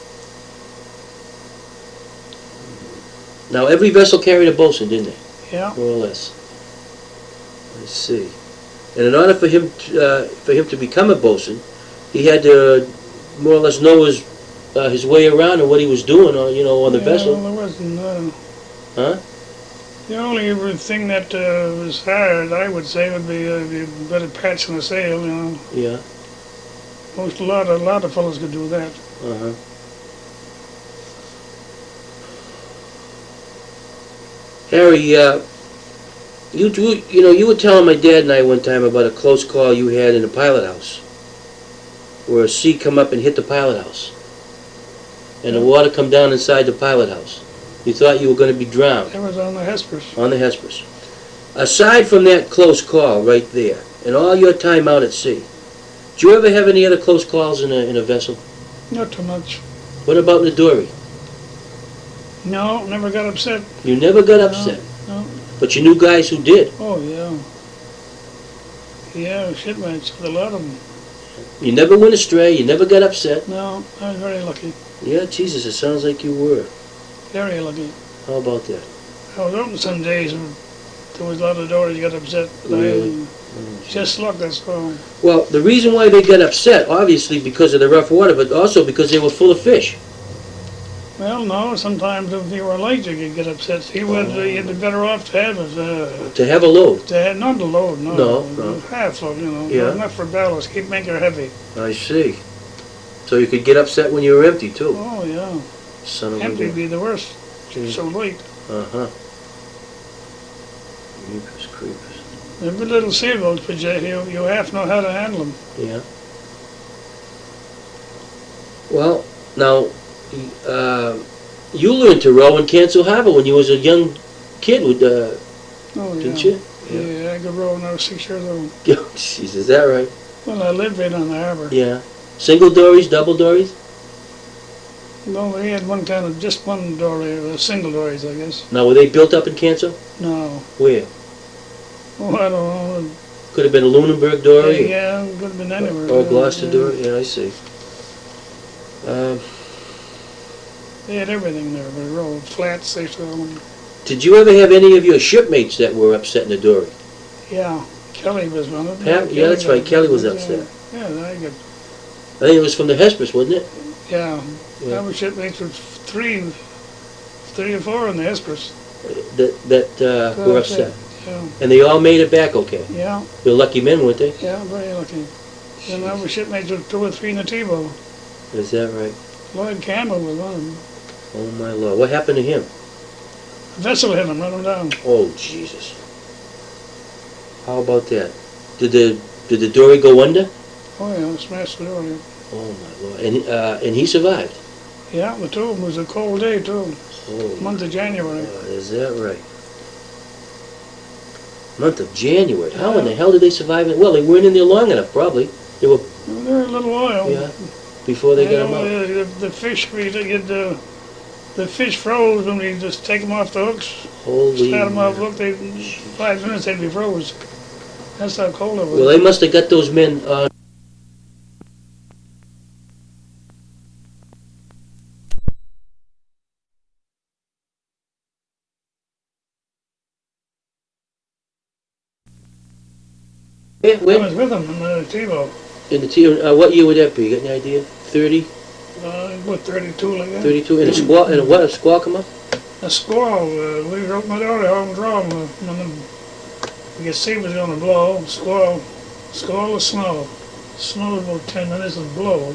Now, every vessel carried a bosun, didn't they? Yeah. More or less. I see. And in order for him to become a bosun, he had to more or less know his way around and what he was doing on the vessel. Well, there wasn't. Huh? The only thing that was hard, I would say, would be a better patch in the sail. You know, Yeah. a lot of fellas could do that. Uh-huh. Harry, you were telling my dad and I one time about a close call you had in the pilot house, where a sea come up and hit the pilot house, and the water come down inside the pilot house. You thought you were going to be drowned. That was on the Hesperus. On the Hesperus. Aside from that close call right there, and all your time out at sea, did you ever have any other close calls in a vessel? Not too much. What about in the dory? No, never got upset. You never got upset, No. but you knew guys who did. Oh yeah. Yeah, shipmates with a lot of them. You never went astray, you never got upset. No, I was very lucky. Yeah, Jesus, it sounds like you were. Very lucky. How about that? I was open some days and there was a lot of doors you got upset. But Really? Just luck, that's all. Well, the reason why they got upset, obviously because of the rough water, but also because they were full of fish. Well, no, sometimes if you were late, you could get upset. You'd be better off to have it, To have a load. not the load, no. No. Half load, you know. Yeah. Enough for ballast, keep making her heavy. I see. So you could get upset when you were empty, too. Oh, yeah. Son of a Empty gun. be the worst. So late. Uh-huh. Jeepers creepers. They're good little sailboats, but you have to know how to handle them. Yeah. Well, now, you learned to row in Cancel Harbor when you was a young kid, didn't you? Yeah, I could row when I was 6 years old. Jeez, is that right? Well, I lived right on the harbor. Yeah. Single dories, double dories? No, they had just one dory, single dories, I guess. Now, were they built up in Cancel? No. Where? Oh, I don't know. Could have been a Lunenburg dory? Yeah, it could have been anywhere. Or a Gloucester dory? Yeah, I see. They had everything there, but rolled flats, they saw them. Did you ever have any of your shipmates that were upset in the dory? Yeah, Kelly was one of them. Yeah, that's right, Kelly was upset. Yeah, I got. I think it was from the Hesperus, wasn't it? Yeah, Yeah. I was shipmates with three or four in the Hesperus. That were upset. Yeah, And they all made it back okay. yeah, They're lucky men, weren't they? yeah, very lucky. And I was shipmates with 2 or 3 in the T-boat. Is that right? Lloyd Campbell was one of them. Oh my Lord, what happened to him? A vessel hit him, run him down. Oh Jesus. How about that? Did the dory go under? Oh yeah, smashed the door. Yeah. Oh my Lord. And he survived? Yeah, the two of them. It was a cold day too. Oh, Month of January. is that right? Month of January. How in the hell did they survive it? Well, they weren't in there long enough, probably. They were, They're a little oil. yeah, before they got them out. The fish, the fish froze when we just take them off the hooks. Holy. Start them off the hook, 5 minutes they'd be froze. That's how cold it was. Well, they must have got those men on. I was with them in the T-boat. In the what year would that be? You got any idea? 30? What, 32 like that? 32? And a squall, and what, a squall come up? A squall. We were opening the door home drawing when we could see it was going to blow. Squall of snow. Snow was about 10 minutes and blow.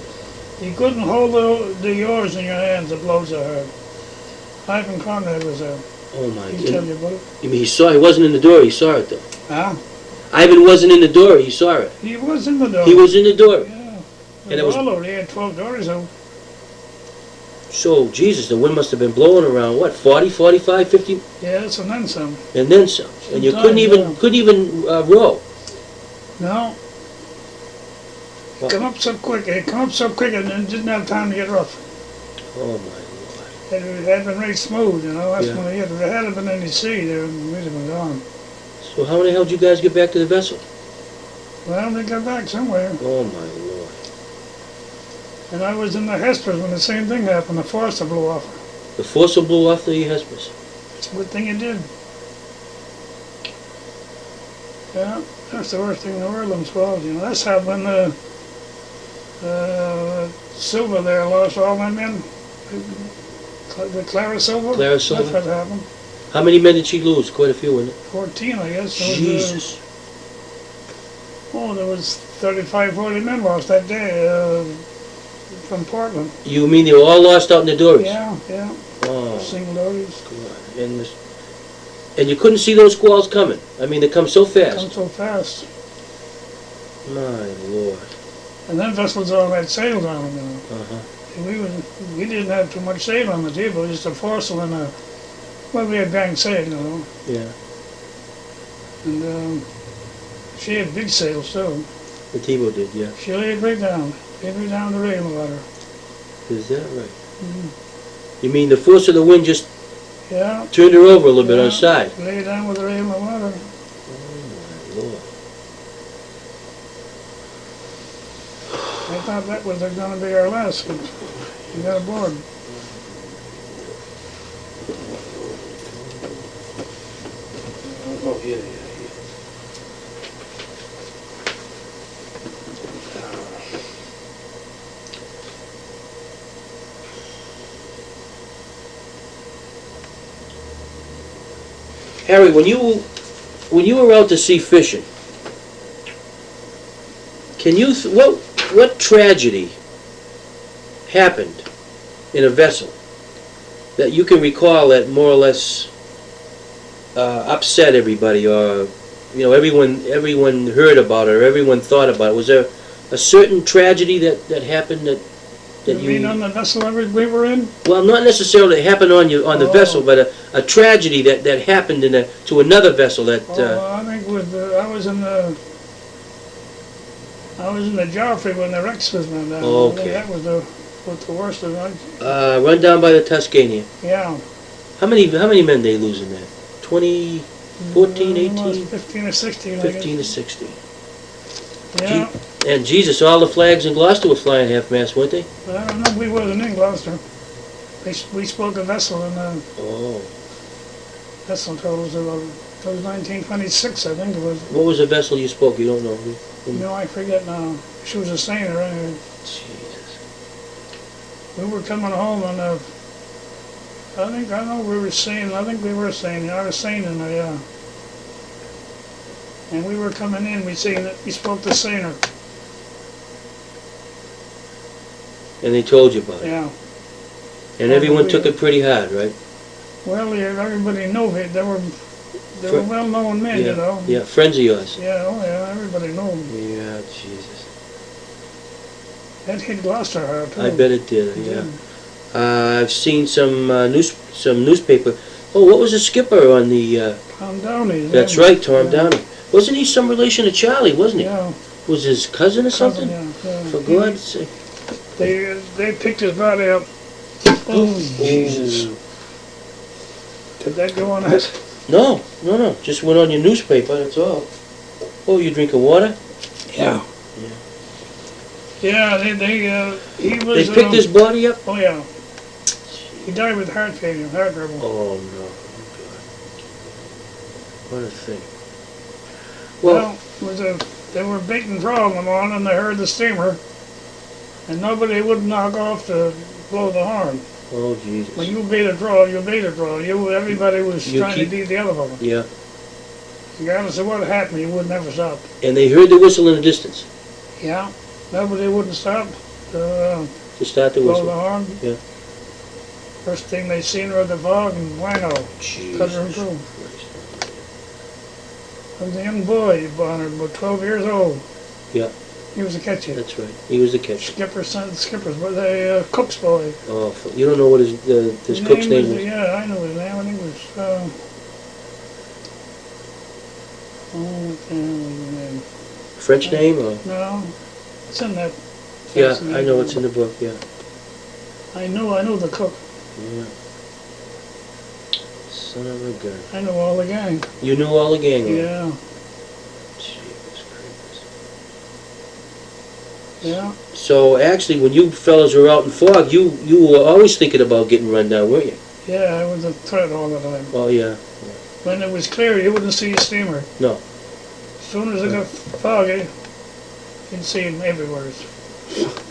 You couldn't hold the oars in your hands, it blows so hard. Ivan Conrad was there. Oh my He tell you about it. You mean he wasn't in the door, he saw it though. Huh? Ivan wasn't in the door, he saw it. He was in the door. He was in the door. Yeah. And it was all over. He had 12 doors out. So, Jesus, the wind must have been blowing around, what, 40, 45, 50? Yes, and then some. And then some. And you Sometimes, couldn't even row. No. Wow. Come up so quick. It come up so quick and then didn't have time to get rough. Oh, my Lord. It had been very smooth, you know. That's Yeah. when it hit. If it hadn't been any sea, there we'd have been gone. So how in the hell did you guys get back to the vessel? Well, they got back somewhere. Oh, my Lord. And I was in the Hesperus when the same thing happened. The foresail blew off. The foresail blew off the Hesperus. It's a good thing it did. Yeah, that's the worst thing in the world, them squalls, you know. That's how when Silver there lost all my men. The Clara Silver. Clara Silver? That's what happened. How many men did she lose? Quite a few, wasn't it? 14, I guess. Jesus. There was 35, 40 men lost that day from Portland. You mean they were all lost out in the dories? Yeah, yeah. Oh, Single dories. God. And you couldn't see those squalls coming. I mean, they come so fast. Come so fast. My Lord. And then vessels all had sails on them, you know. Uh-huh. And we didn't have too much sail on the table, just a foresail and we had bang sail, you know. Yeah. And she had big sails too. The Tebow did, yeah. She laid right down the rail of water. Is that right? Mm-hmm. You mean the force of the wind just Yeah. turned her over a little bit on the side? She lay down with the rail of water. Oh, my Lord. I thought that was going to be our last, but we got aboard. Oh, yeah. Harry, when you were out to sea fishing, can you what tragedy happened in a vessel that you can recall that more or less upset everybody, or everyone heard about it, or everyone thought about it? Was there a certain tragedy that happened that You mean on the vessel we were in? well, not necessarily that happened on the vessel, but a tragedy that happened to another vessel that I think I was in the Geoffrey when the Rex was run down. Okay. I think that was the worst of it. run down by the Tuscania. Yeah. How many men they lose in that? 20, 14, 18? 15 or 16, 15 to 16. Yeah. And Jesus, all the flags in Gloucester were flying half-mast, weren't they? I don't know, we wasn't in Gloucester. We spoke a vessel, and vessel totals of it was 1926, I think it was. What was the vessel you spoke? You don't know? No, I forget now. She was a sailor anyway. Jesus. We were coming home, and I think we were sailing. I think we were sailing. I was sailing, yeah. And we were coming in. We spoke to sailor. And they told you about it? Yeah. And everyone took it pretty hard, right? Well, yeah, everybody knew it. They were well-known men, yeah, you know. Yeah, friends of yours. Yeah, everybody knew them. Yeah, Jesus. That hit Gloucester hard, too. I bet it did, yeah. I've seen some newspaper. Oh, what was the skipper on the... Tom Downey. That's right, Tom Downey. Wasn't he some relation to Charlie, wasn't he? Yeah. Was his cousin or something? Yeah. For God's sake. They picked his body up. Oh, Jesus. Did that go on us? No. Just went on your newspaper, that's all. Oh, you drinking water? Yeah. Yeah, he was... They picked his body up? Oh, yeah. He died with heart failure, heart trouble. Oh, no. What a thing. Well, they were baiting trawl in the morning, and they heard the steamer, and nobody would knock off to blow the horn. Oh, Jesus. When you bait a trawl, you bait a trawl. Everybody was trying to beat the other one. Yeah. Regardless of what happened, you would never stop. And they heard the whistle in the distance? Yeah. Nobody wouldn't stop to start the blow whistle? the horn. Yeah. First thing they seen was the fog and wango. Cut her in two. I was a young boy, about 12 years old. Yeah. He was a catcher. That's right. He was the catcher. Skipper's was a cook's boy. Oh, you don't know what his cook's name was? Yeah, I know his name. I think it was, what the hell was his name? French name? Or? No, it's in that. Yeah, I know it's in the book, yeah. I know the cook. Yeah. Son of a gun. I know all the gang. You knew all the gang? Yeah. Jesus Christ. Yeah. So actually, when you fellas were out in fog, you were always thinking about getting run down, weren't you? Yeah, I was a threat all the time. Oh, yeah. When it was clear, you wouldn't see a steamer. No. As soon as it got foggy, you'd see him everywhere.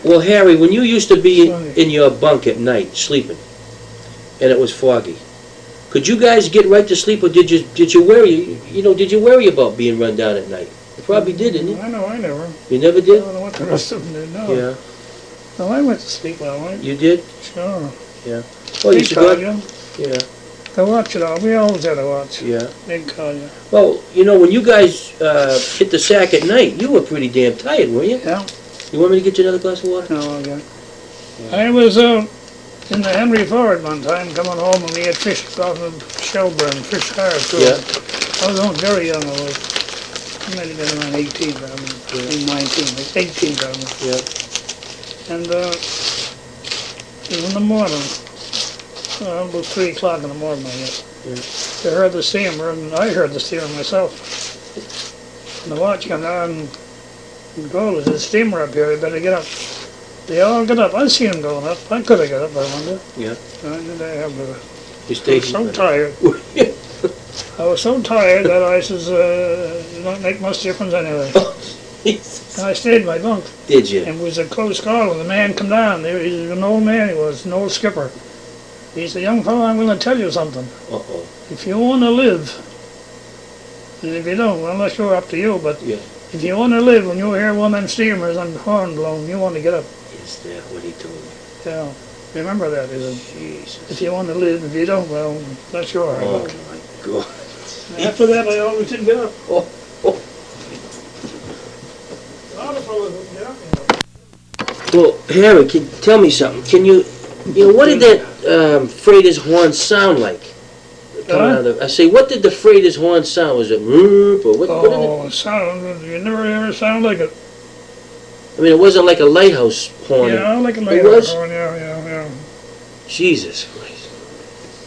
Well, Harry, when you used to be in your bunk at night, sleeping, and it was foggy, could you guys get right to sleep, or did you worry about being run down at night? You probably did, didn't you? I know, I never. You never I did? don't know what the rest of them did, no. Yeah. No, I went to sleep all night. You did? Sure. Yeah. Oh, you should go. Yeah. To watch it all. We always had to watch. Yeah. They'd call you. Well, when you guys hit the sack at night, you were pretty damn tired, weren't you? Yeah. You want me to get you another glass of water? No, I got it. I was in the Henry Ford one time, coming home, and we had fish off of Shelburne, fish hard, too. Yeah. I was very young, I was. I might have been around 18, probably. 19, like 18, probably. Yeah. And it was in the morning, about 3 o'clock in the morning, I guess. Yeah. They heard the steamer, and I heard the steamer myself. And the watch came down, and go, there's a steamer up here, you better get up. They all got up. I seen them going up. I could have got up, I wonder. Yeah. I You was so tired. I was so tired that I says, it don't make much difference anyway. And I stayed in my bunk. Did you? And it was a close call, and the man come down. He was an old man, he was, an old skipper. He said, young fellow, I'm going to tell you something. Uh-oh. If you want to live, And if you don't, well, I'm not sure, up to you, but Yeah. if you want to live, when you hear one of them steamers on the horn blown, you want to get up. Is that what he told me? Yeah. Remember that, is it? Jesus. If you want to live, if you don't, well, not sure. Oh my God. After that, I always didn't get up. Oh, oh. A lot of fellas wouldn't get up, Well, Harry, tell me something. Can you know, what did that freighter's horn sound like? Coming out of, I say, what did the freighter's horn sound? Was it whoop or what did it? Oh, you never ever sound like it. I mean, it wasn't like a lighthouse horn. Yeah, like a It lighthouse was? horn, yeah. Jesus Christ.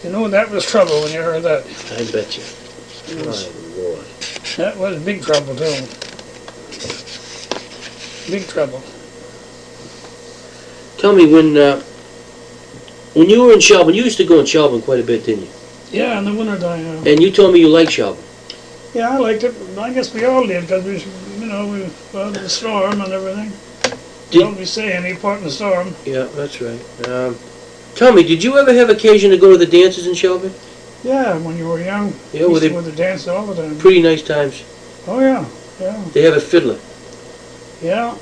You know, that was trouble when you heard that. I bet you. My Lord. That was big trouble, too. Big trouble. Tell me, when you were in Shelburne, you used to go in Shelburne quite a bit, didn't you? Yeah, in the wintertime, yeah. And you told me you liked Shelburne. Yeah, I liked it. I guess we all did, because we well, the storm and everything. Don't we say any part in the storm? Yeah, that's right. Tell me, did you ever have occasion to go to the dances in Shelburne? Yeah, when you were young. Yeah, were they with the dance all the time. pretty nice times? Oh, yeah, yeah. They have a fiddler. Yeah,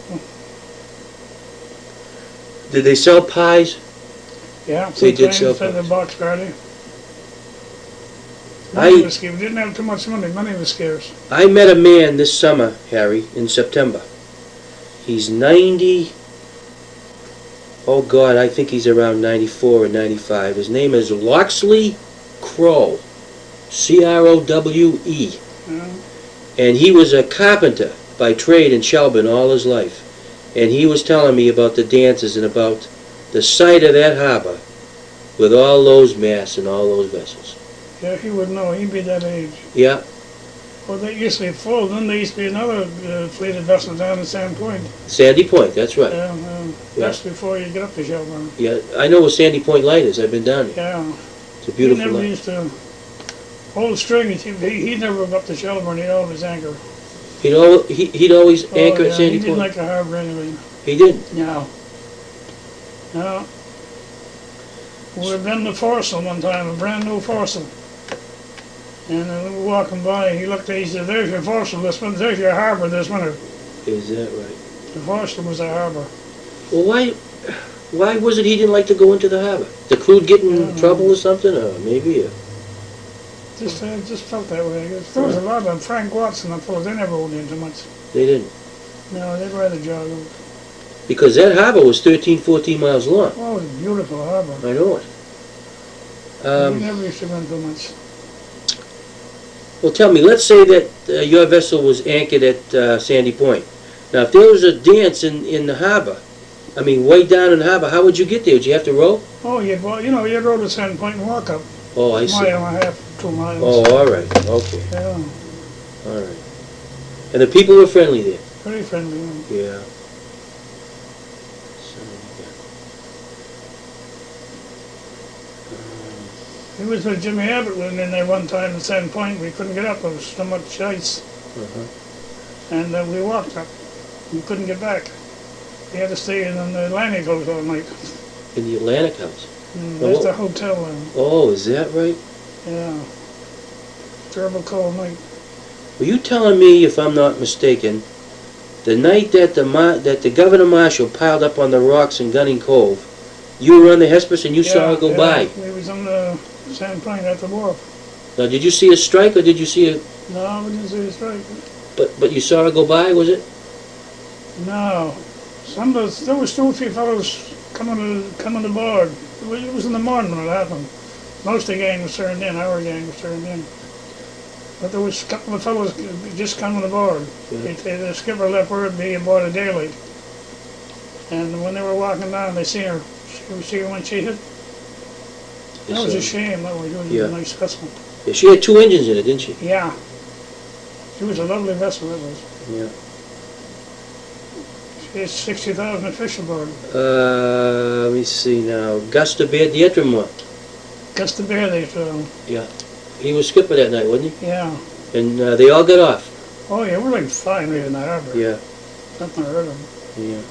Did they sell pies? yeah. They did sometimes sell in the pies. box party. I- Money was scarce. We didn't have too much money. Money was scarce. I met a man this summer, Harry, in September. He's 90. Oh God, I think he's around 94 or 95. His name is Loxley Crowe, Crowe, Yeah. and he was a carpenter by trade in Shelburne all his life. And he was telling me about the dances and about the sight of that harbor with all those masts and all those vessels. Yeah, he would know. He'd be that age. Yeah, Well, they used to be full. Then there used to be another fleet of vessels down at Sand Point. Sandy Point, that's right. Yeah, Yeah. that's before you get up to Shelburne. Yeah, I know where Sandy Point Light is. I've been down there. Yeah. It's a beautiful He never light. used to hold string. He'd never go up to Shelburne. He'd always anchor. He'd always anchor Oh, at yeah, Sandy he didn't Point. like the harbor anyway. He didn't. No. No. We've been to Forcel one time, a brand new Forcel. And we were walking by, he looked at he said, "There's your Forcel this winter, there's your harbor this winter." Is that right? The Forcel was the harbor. Well, why was it he didn't like to go into the harbor? The crew'd get in Yeah. trouble or something, or maybe? Just felt that way, I guess. There was a lot of them. Frank Watson and fellows, they never owned in too much. They didn't. No, they'd rather jog out. Because that harbor was 13, 14 miles long. Oh, it was a beautiful harbor. I know it. We never used to run too much. Well, tell me, let's say that your vessel was anchored at Sandy Point. Now, if there was a dance in the harbor, I mean, way down in the harbor, how would you get there? Would you have to row? Oh, you'd go to Sand Point and walk up. Oh, I see. Mile and a half, 2 miles. Oh, all right. Okay. Yeah, All right. And the people were friendly there? pretty friendly. Yeah. He was with Jimmy Abbott went in there one time at Sand Point. We couldn't get up. There was so much ice. And we walked up. We couldn't get back. We had to stay in the Atlantic House all night. In the Atlantic House? That's the hotel. Oh, is that right? Yeah. Terrible cold night. Were you telling me, if I'm not mistaken, the night that the Governor Marshall piled up on the rocks in Gunning Cove, you were on the Hesperus and you saw her go by? We was on the Sand Point at the wharf. Now, did you see a strike or did you see a... No, we didn't see a strike. But you saw her go by, was it? No. There was 2 or 3 fellows coming aboard. It was in the morning when it happened. Most of the gang was turned in, our gang was turned in. But there was a couple of fellows just coming aboard. Yeah. The skipper left word be aboard a daylight. And when they were walking down, they seen her. See her when she hit? That was a shame. That was Yeah. a nice vessel. Yeah, she had 2 engines in it, didn't she? Yeah. She was a lovely vessel, that was. Yeah. She had 60,000 fish aboard. Let me see now. Gloucester Dietrich. Gus the Bear, they told. Yeah. He was skipper that night, wasn't he? Yeah. And they all got off. Oh, yeah, we're like 5 right in the harbor. Yeah. Nothing heard of them. Yeah.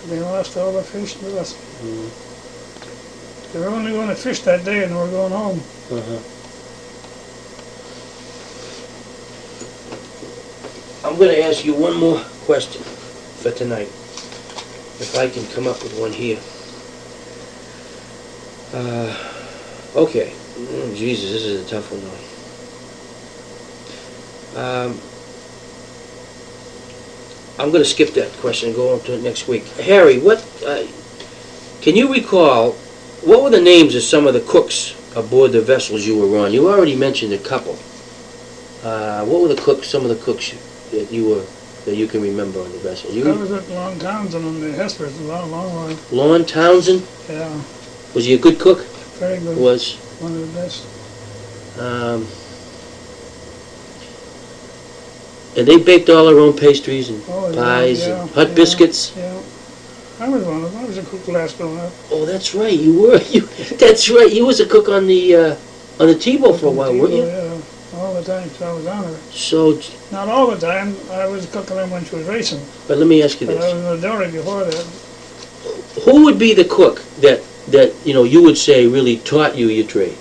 They lost all the fish in the vessel. Mm. They were only going to fish that day and they were going home. Uh-huh. I'm gonna ask you one more question for tonight, if I can come up with one here. Okay. Jesus, this is a tough one, though. I'm gonna skip that question and go on to it next week. Harry, can you recall, what were the names of some of the cooks aboard the vessels you were on? You already mentioned a couple. What were some of the cooks that you can remember on the vessel? I was at Lon Townsend on the Hespers a long while. Lon Townsend? Yeah. Was he a good cook? Very good. Was. One of the best. And they baked all their own pastries and Oh, pies yeah, and hot biscuits. Yeah. I was one of them. I was a cook last growing up. Oh, that's right. You were. That's right. You was a cook on the T-boat for a while, weren't you? Yeah, all the time. So I was on her. So. Not all the time. I was cooking them when she was racing. But let me ask you But I this: was in the dory before that. who would be the cook that you would say really taught you your trade,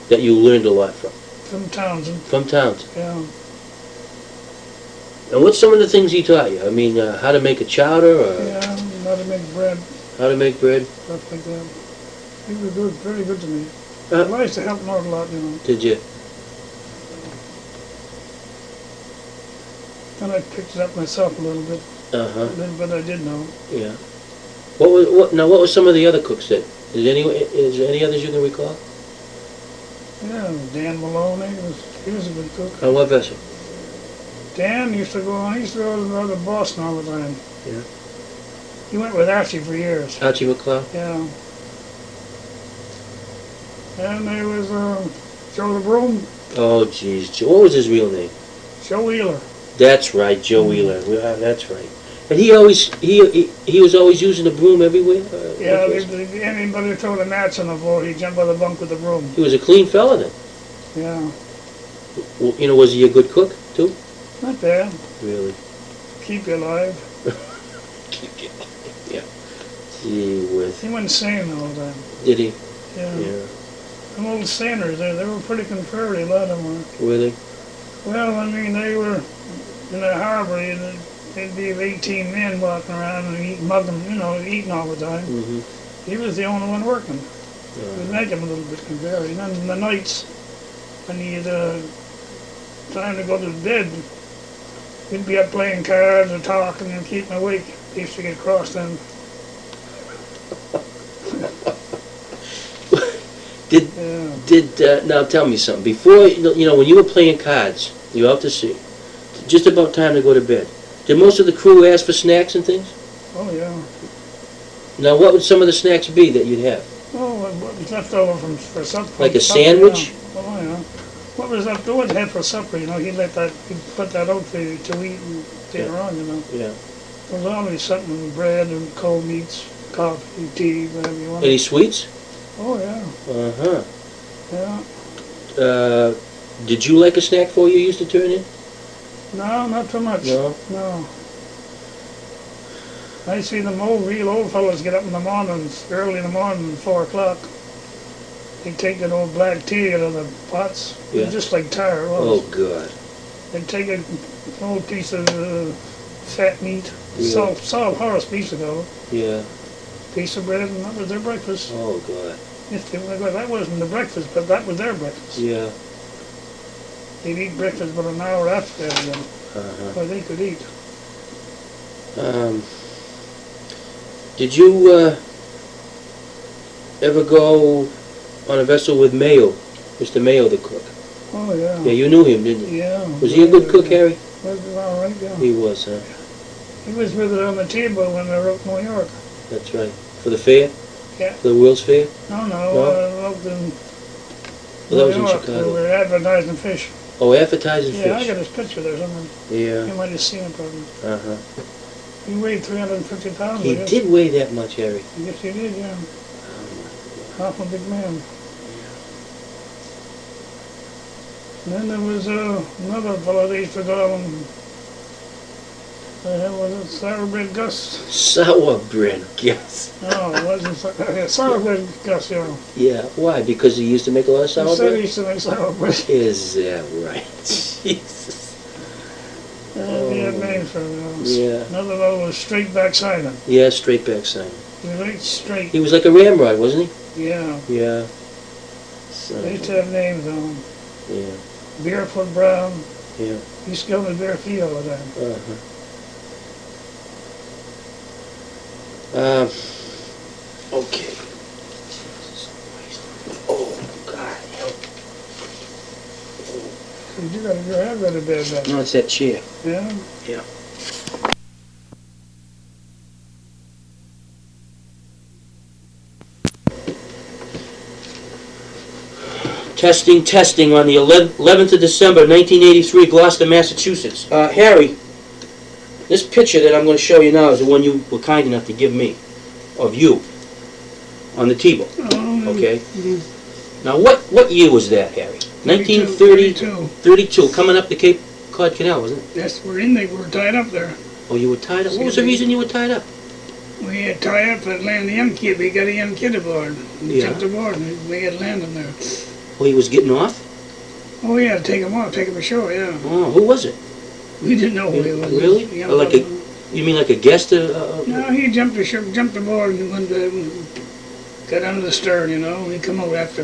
that you learned a lot from? From Townsend. From Townsend. Yeah. And what's some of the things he taught you? I mean, how to make a chowder, or Yeah, how to make bread, how to make bread? stuff like that. He was good, very good to me. Uh, I used to help him out a lot, you know. Did you? Then I picked it up myself a little bit. Uh huh. A little bit I did know. Yeah. What were some of the other cooks that? Is there any others you can recall? Yeah, Dan Maloney he was a good cook. On what vessel? Dan used to go to Boston all the time. Yeah. He went with Archie for years. Archie McLeod? Yeah. And there was Joe the Broom, Oh, geez. What was his real name? Joe Wheeler. That's right, Joe Wheeler. That's right. And he was always using the broom everywhere? Yeah, anybody throw the mats on the floor, he'd jump on the bunk with the broom. He was a clean fella then. Yeah, Was he a good cook, too? not bad. Really? Keep you alive. Yeah. Gee whiz. He went sailing all the time. Did he? Yeah. Yeah. Them old sailors, they were pretty contrary, a lot of them were. Were they? Well, I mean, they were in the harbor, there'd be 18 men walking around and eating all the time. Mm-hmm. He was the only one working. It would make him a little bit contrary. And then the nights, when he had time to go to bed, he'd be up playing cards or talking and keeping awake. He used to get cross then. Now tell me something. Before, when you were playing cards, you were out to sea, just about time to go to bed, did most of the crew ask for snacks and things? Oh, yeah. Now, what would some of the snacks be that you'd have? Oh, what was left over for supper. Like a sandwich? Yeah. Oh, yeah. What was left over to have for supper, he'd put that out for you to eat and later on, Yeah. There was always something, bread and cold meats, coffee, tea, whatever you wanted. Any sweets? Oh, yeah. Uh-huh. Yeah. Did you like a snack for you used to turn in? No, not too much. No? No. I see them real old fellas get up in the mornings, early in the morning, 4 o'clock. They take that old black tea out of the pots. Yeah. It's just like tar. Oh, God. They take an old piece of fat meat, Yeah. salt horse piece ago, Yeah. piece of bread, and that was their breakfast. Oh, God. That wasn't the breakfast, but that was their breakfast. Yeah. They'd eat breakfast about an hour after that, Uh-huh. or they could eat. Did you ever go on a vessel with Mayo, Mr. Mayo, the cook? Oh, yeah. Yeah, you knew him, didn't you? Yeah. Was he a good cook, Harry? Was all right, yeah. He was, huh? He was with it on the table when they were up in New York. That's right. For the fair? Yeah. For the World's Fair? No, No? up in Well, that was New in York. Chicago. We were advertising fish. Oh, advertising Yeah, I fish. got his picture there somewhere. Yeah. You might have seen it probably. Uh-huh. He weighed 350 pounds. He I guess. did weigh that much, Harry. I guess he did, yeah. Half a big man. And then there was another fellow they used to call him, was it Sauerbread Gus? Sour bread, yes. No, it wasn't Sauerbread Gus, yeah. Yeah, why? Because he used to make a lot of He sour said he bread? used to make sauerbread. Is that right? Jesus. He had names for those. Yeah. Another one was straight back silent. Yeah, straight back sign. Right straight. He was like a ramrod, wasn't Yeah. he? Yeah. So, They used to have names on them. yeah. Barefoot Brown. Yeah. He used to go with bare feet all the time. Uh-huh. Okay. Oh, God. You got your head got a bad back. No, it's that chair. Yeah. Yeah. Testing on the 11th of December, 1983, Gloucester, Massachusetts. Harry, this picture that I'm going to show you now is the one you were kind enough to give me, of you, on the table. Okay? Now, what year was that, Harry? 1930? 32, coming up the Cape Cod Canal, wasn't it? Yes, we're in there. We're tied up there. Oh, you were tied up? What was the reason you were tied up? We had tied up at land the young kid. We got a young kid aboard. We Yeah. jumped aboard and we had landed there. Oh, he was getting off? Oh yeah, take him off, take him ashore, yeah. Oh, who was it? We didn't know who he was. Really? Young Like fellow. You mean like a guest? No, he jumped ashore, jumped aboard and went got under the stern, you know, and he come out after.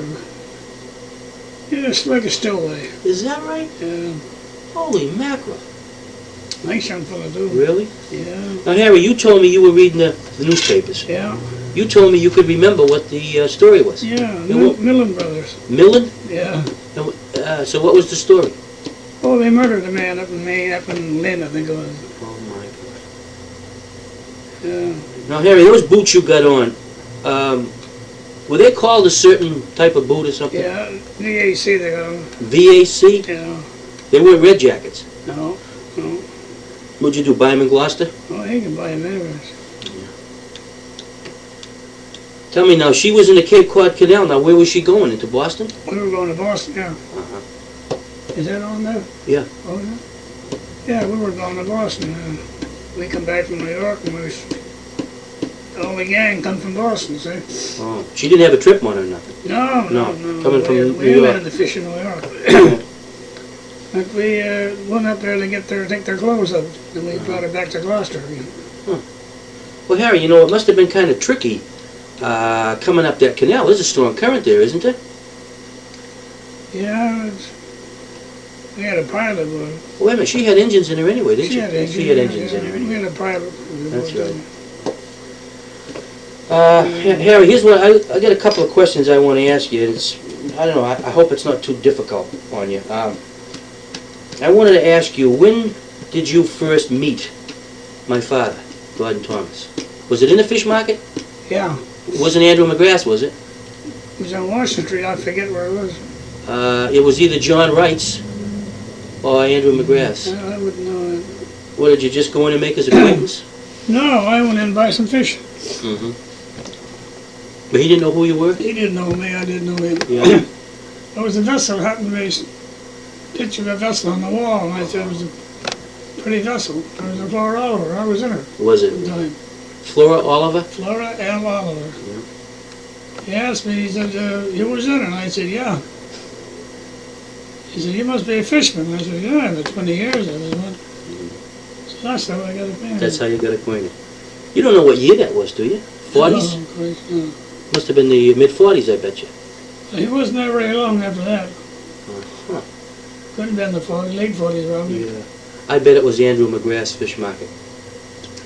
Yeah, it's like a stowaway. Is that right? Yeah. Holy mackerel. Nice young fellow too. Really? Yeah. Now, Harry, you told me you were reading the newspapers. Yeah. You told me you could remember what the story was. Yeah. what- Millen brothers. Millen? Yeah. So what was the story? Oh, they murdered a man up in Maine, up in Lynn, I think it was. Oh, my God. Yeah. Now, Harry, those boots you got on, were they called a certain type of boot or something? Yeah. VAC they got 'em. VAC? Yeah. They weren't red jackets. No. No. What'd you do, buy them in Gloucester? Oh, he can buy him anywhere. Tell me now, she was in the Cape Cod Canal. Now, where was she going? Into Boston? We were going to Boston, yeah. Uh-huh. Is that on there? Yeah. Oh, yeah? Yeah, we were going to Boston. We come back from New York and all the gang come from Boston, see? Oh, she didn't have a trip on her or nothing. No. Coming from New We York. landed to fish in New York. But we went up there to take their clothes up, and we brought it back to Gloucester again. Well, Harry, you know, it must have been kind of tricky coming up that canal. There's a strong current there, isn't there? Yeah, we had a pilot. Well, wait a minute, she had engines in her anyway, didn't she? She had engines. She had engines in her We anyway. had a pilot. That's right. Harry, here's what I got a couple of questions I want to ask you. I don't know. I hope it's not too difficult on you. I wanted to ask you, when did you first meet my father, Gordon Thomas? Was it in the fish market? Yeah, It wasn't Andrew McGrath, was it? it was on Washington Street. I forget where it was. It was either John Wright's or Andrew McGrath's. I wouldn't know that. What, did you just go in and make his acquaintance? No, I went in and buy some fish. Mm-hmm. But he didn't know who you were? He didn't know me, I didn't know him. Yeah. There was a vessel, happened to be a picture of a vessel on the wall, and I said it was a pretty vessel. There was a Flora Oliver, I was in her Was at it the time. Flora Oliver? Flora M. Oliver. He asked me, he said, you was in her? And I said, yeah. He said, you must be a fisherman. I said, yeah, for 20 years I was one. So that's how I got acquainted. That's how you got acquainted. You don't know what year that was, do you? 40s? No, of course, no. Must have been the mid-40s, I bet you. He wasn't there very long after that. Uh-huh. Couldn't have been the 40s, late 40s probably. Yeah. I bet it was Andrew McGrath's fish market.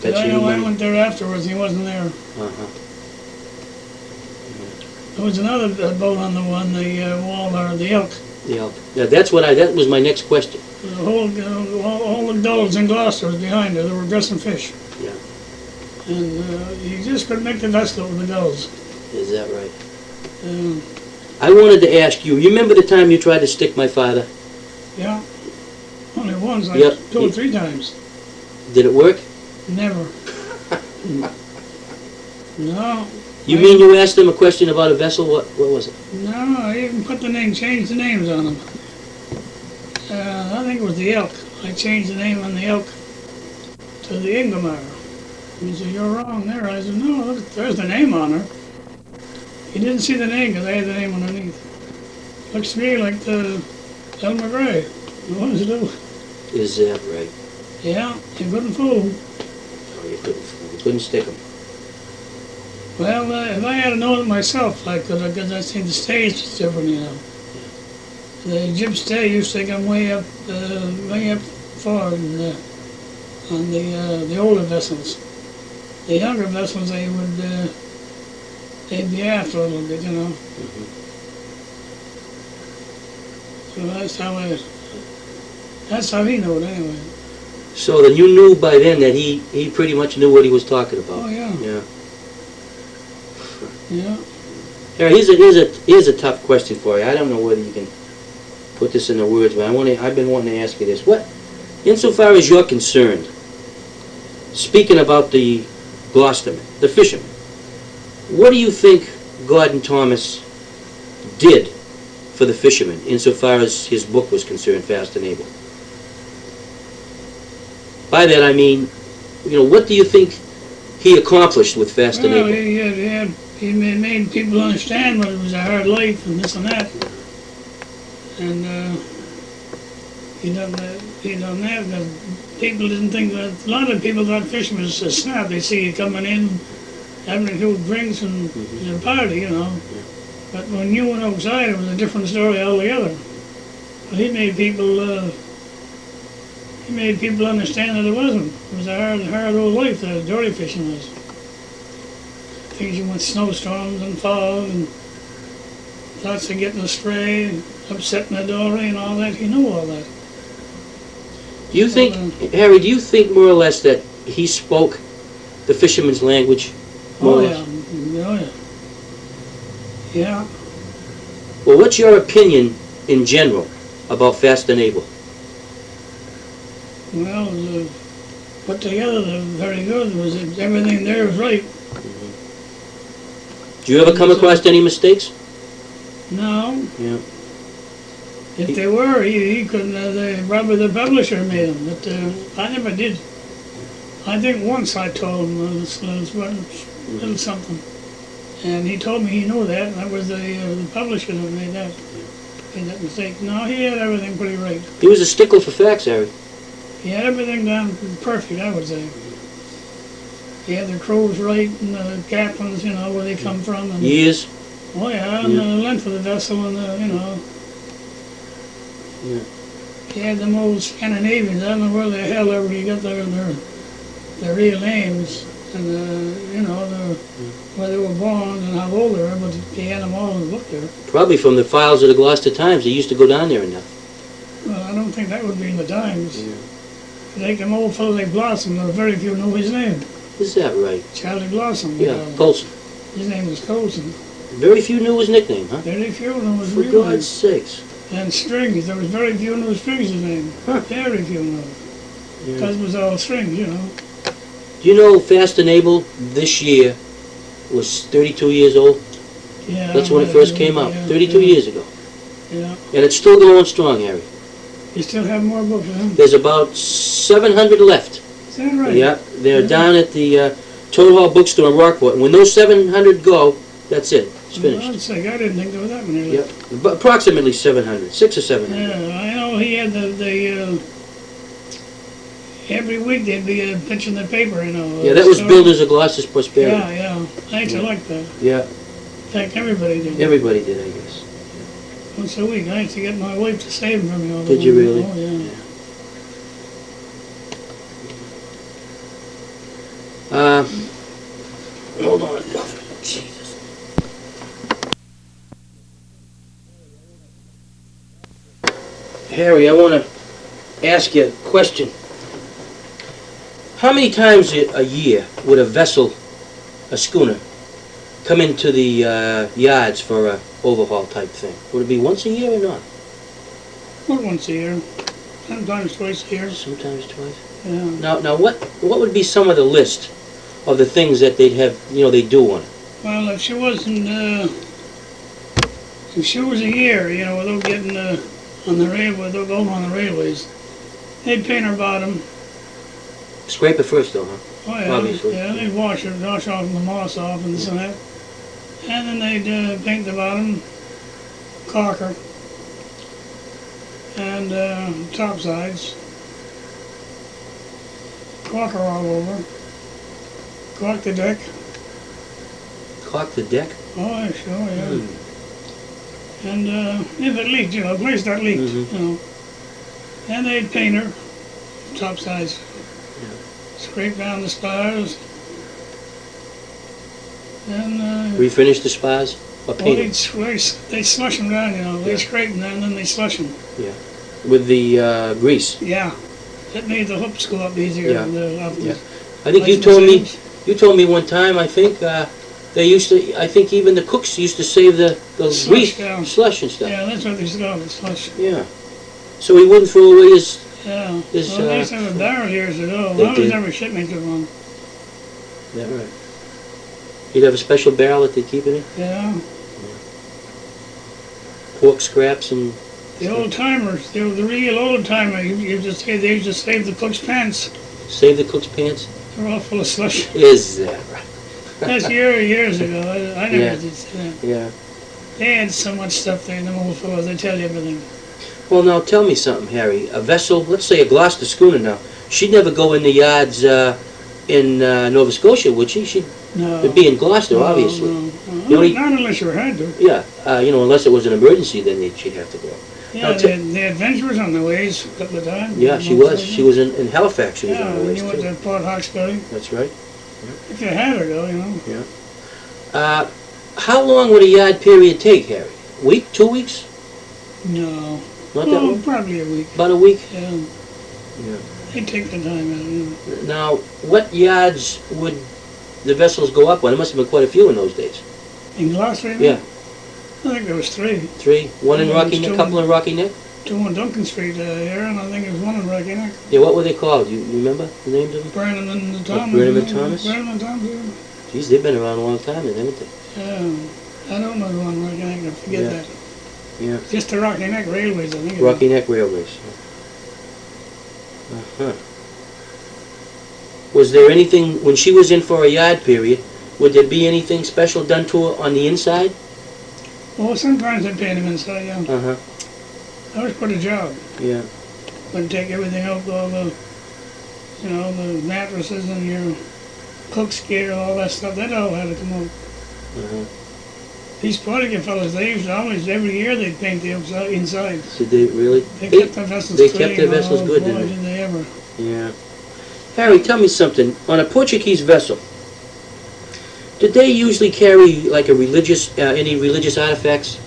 Bet I you know I money. went there afterwards, he wasn't there. Uh-huh. There was another boat on the one, the wall, or the elk. Yeah, that was my next question. The whole, all the gulls in Gloucester was behind her. They were dressing fish. Yeah. And you just couldn't make the vessel with the gulls. Is that right? Um, I wanted to ask you, you remember the time you tried to stick my father? yeah. Only once, like Yeah. 2 or 3 times. Did it work? Never. No. You mean you asked him a question about a vessel? What was it? No, I even put the name, changed the names on them. I think it was the elk. I changed the name on the elk to the Ingomar. He said, you're wrong there. I said, no, look, there's the name on her. He didn't see the name because I had the name underneath. Looks to me like the Elmer Gray. What does it do? Is that right? Yeah, you couldn't fool 'em. Oh, you couldn't stick them. Well, if I had known it myself, like, because I see the stage is different, you know. The jib stage used to come way up forward on the older vessels. The younger vessels, they'd be aft a little bit, you know. So that's how he knew it anyway. So then you knew by then that he pretty much knew what he was talking about. Oh yeah. Yeah. Yeah. Harry, here's a tough question for you. I don't know whether you can put this into words, but I've been wanting to ask you this. What, insofar as you're concerned, speaking about the Gloucestermen, the fishermen, what do you think Gordon Thomas did for the fishermen, insofar as his book was concerned, Fast and Able? By that I mean, what do you think he accomplished with Fast and Well, Able? he made people understand what it was a hard life and this and that. And he done that because people didn't think that. A lot of people thought fishing was a snap. They see you coming in, having a few drinks and a party, you know. But when you went outside, it was a different story altogether. But he made people understand that it wasn't. It was a hard old life that dory fishing was. Things you went snowstorms and fog and lots of getting astray, upsetting the dory and all that. He knew all that. Do you think, Harry, do you think more or less that he spoke the fisherman's language? More or less? Oh yeah. Yeah. Well, what's your opinion in general about Fast and Able? Well, put together, they're very good. Everything there was right. Do you ever come across any mistakes? No. Yeah. If they were, he couldn't. Probably the publisher made them, but I never did. I think once I told him a little something, and he told me he knew that, and that was the publisher that made that mistake. No, he had everything pretty right. He was a stickler for facts, Harry. He had everything down perfect, I would say. He had the crews right and the captains, where they come from. And, Years? oh yeah, and the length of the vessel and Yeah. He had them old Scandinavians. I don't know where the hell ever he got their real names and where they were born and how old they were, but he had them all in the book there. Probably from the files of the Gloucester Times. They used to go down there enough. Well, I don't think that would be in the Times. Yeah. Like them old fellow like Blossom, there very few know his name. Is that right? Charlie Blossom. Yeah, Colson. His name was Colson. Very few knew his nickname, huh? Very few knew his For real name. God's sakes. And Strings, there was very few knew Strings' name. Huh. Very few knew. Yeah. Because it was all Strings, Do you know Fast and Able this year was 32 years old? Yeah. That's when it first came out, yeah, 32 years ago. Yeah. And it's still going strong, Harry. You still have more books, huh? There's about 700 left. Is that right? Yeah, they're Yeah. down at the Toad Hall Bookstore in Rockport. And when those 700 go, that's it. It's finished. Well, I'd say, I didn't think there was that many Yep, left. but approximately 700, 6 or 700. Yeah, I know he had every week they'd be pitching the paper, Yeah, that was Builders of Gloucester's Prosperity. Yeah. I used to like that. Yeah, In fact, everybody did. everybody did, I guess. Once a week, I used to get my wife to save them for me all the Did you time. really? Oh, yeah. Hold on. Jesus. Harry, I want to ask you a question. How many times a year would a vessel, a schooner, come into the yards for a overhaul type thing? Would it be once a year or not? Not once a year. Sometimes twice a year. Sometimes twice. Yeah. Now, what would be some of the list of the things that they'd have, they do on it? Well, if she wasn't, if she was a year, without getting on the railway, without going on the railways, they'd paint her bottom. Scrape it first, though, huh? Oh yeah, Obviously. yeah. They'd wash off the moss off and this and that, and then they'd paint the bottom, caulk her, and top sides, caulk her all over. Caulk the deck. Caulk the deck? Oh, yeah, sure, yeah. Hmm. And if it leaked, you know, a place that leaked, Mhm. you know. And they'd paint her, top sides. Yeah. Scrape down the spars. And Refinish the spars? Or well, paint they'd, them? they'd slush them down, you know. Yeah. They scrape them down and then they slush them. With the grease? Yeah. That made the hooks go up easier. Yeah. Off Yeah. the I think you told me one time, I think, they used to, I think even the cooks used to save the Slush grease, down. slush and stuff. Yeah, that's what they used to call it, slush. Yeah. So he wouldn't throw away his, Yeah. Is, Well, they used to have a barrel years ago. They I was did. never shipping to one. that right. He'd have a special barrel that they'd keep it in? Yeah. Pork scraps and... The old timers, the real old timer, they used to save the cook's pants. Save the cook's pants? They're all full of slush. Is that right? That's years ago. I never Yeah. did see that. Yeah. They had so much stuff there, them old fellows, they tell you everything. Well, now tell me something, Harry. A vessel, let's say a Gloucester schooner now, she'd never go in the yards in Nova Scotia, would she? She'd No. it'd be in Gloucester, obviously. No. The only- Not unless you had to. Yeah, unless it was an emergency, then she'd have to go. Yeah, Now, the Adventurers on the ways a couple of times. Yeah, she was. She was in Halifax. She was Yeah, on the when ways you went too. to Port Hawkesbury. That's right. If you had her, though, you know. How long would a yard period take, Harry? Week? 2 weeks? No. Not that Well, long? probably a week. About a week? Yeah. Yeah. They take the time out, you know. Now, what yards would the vessels go up on? There must have been quite a few in those days. In Gloucester, you Yeah. mean? I think there was 3. 3? One in Yeah, Rocky there's Neck, two couple in Rocky Neck? 2 on Duncan Street here, and I think there was 1 in Rocky Neck. Yeah, what were they called? You remember the names of them? Burnham and Thomas. Burnham and Thomas? Burnham and Thomas, Geez, they've been around a long time, then, haven't they? yeah. I don't know the one in Rocky Neck, I forget Yeah. that. Yeah. Just the Rocky Neck Railways, I think. it Rocky Neck Railways. Uh-huh. Was there anything, when she was in for a yard period, would there be anything special done to her on the inside? was. Well, sometimes they paint them inside, yeah. Uh-huh. That was quite a job. Yeah. Would take everything out, all the, you know, the mattresses and your cook's gear, all that stuff, that all had to come out. Uh-huh. These Portuguese fellas, they used to always, every year they'd paint the outside, inside. Did they really? They kept their vessels they clean. kept their vessels good, boy, didn't they? did they ever. Yeah. Harry, tell me something. On a Portuguese vessel, did they usually carry like a religious, any religious artifacts?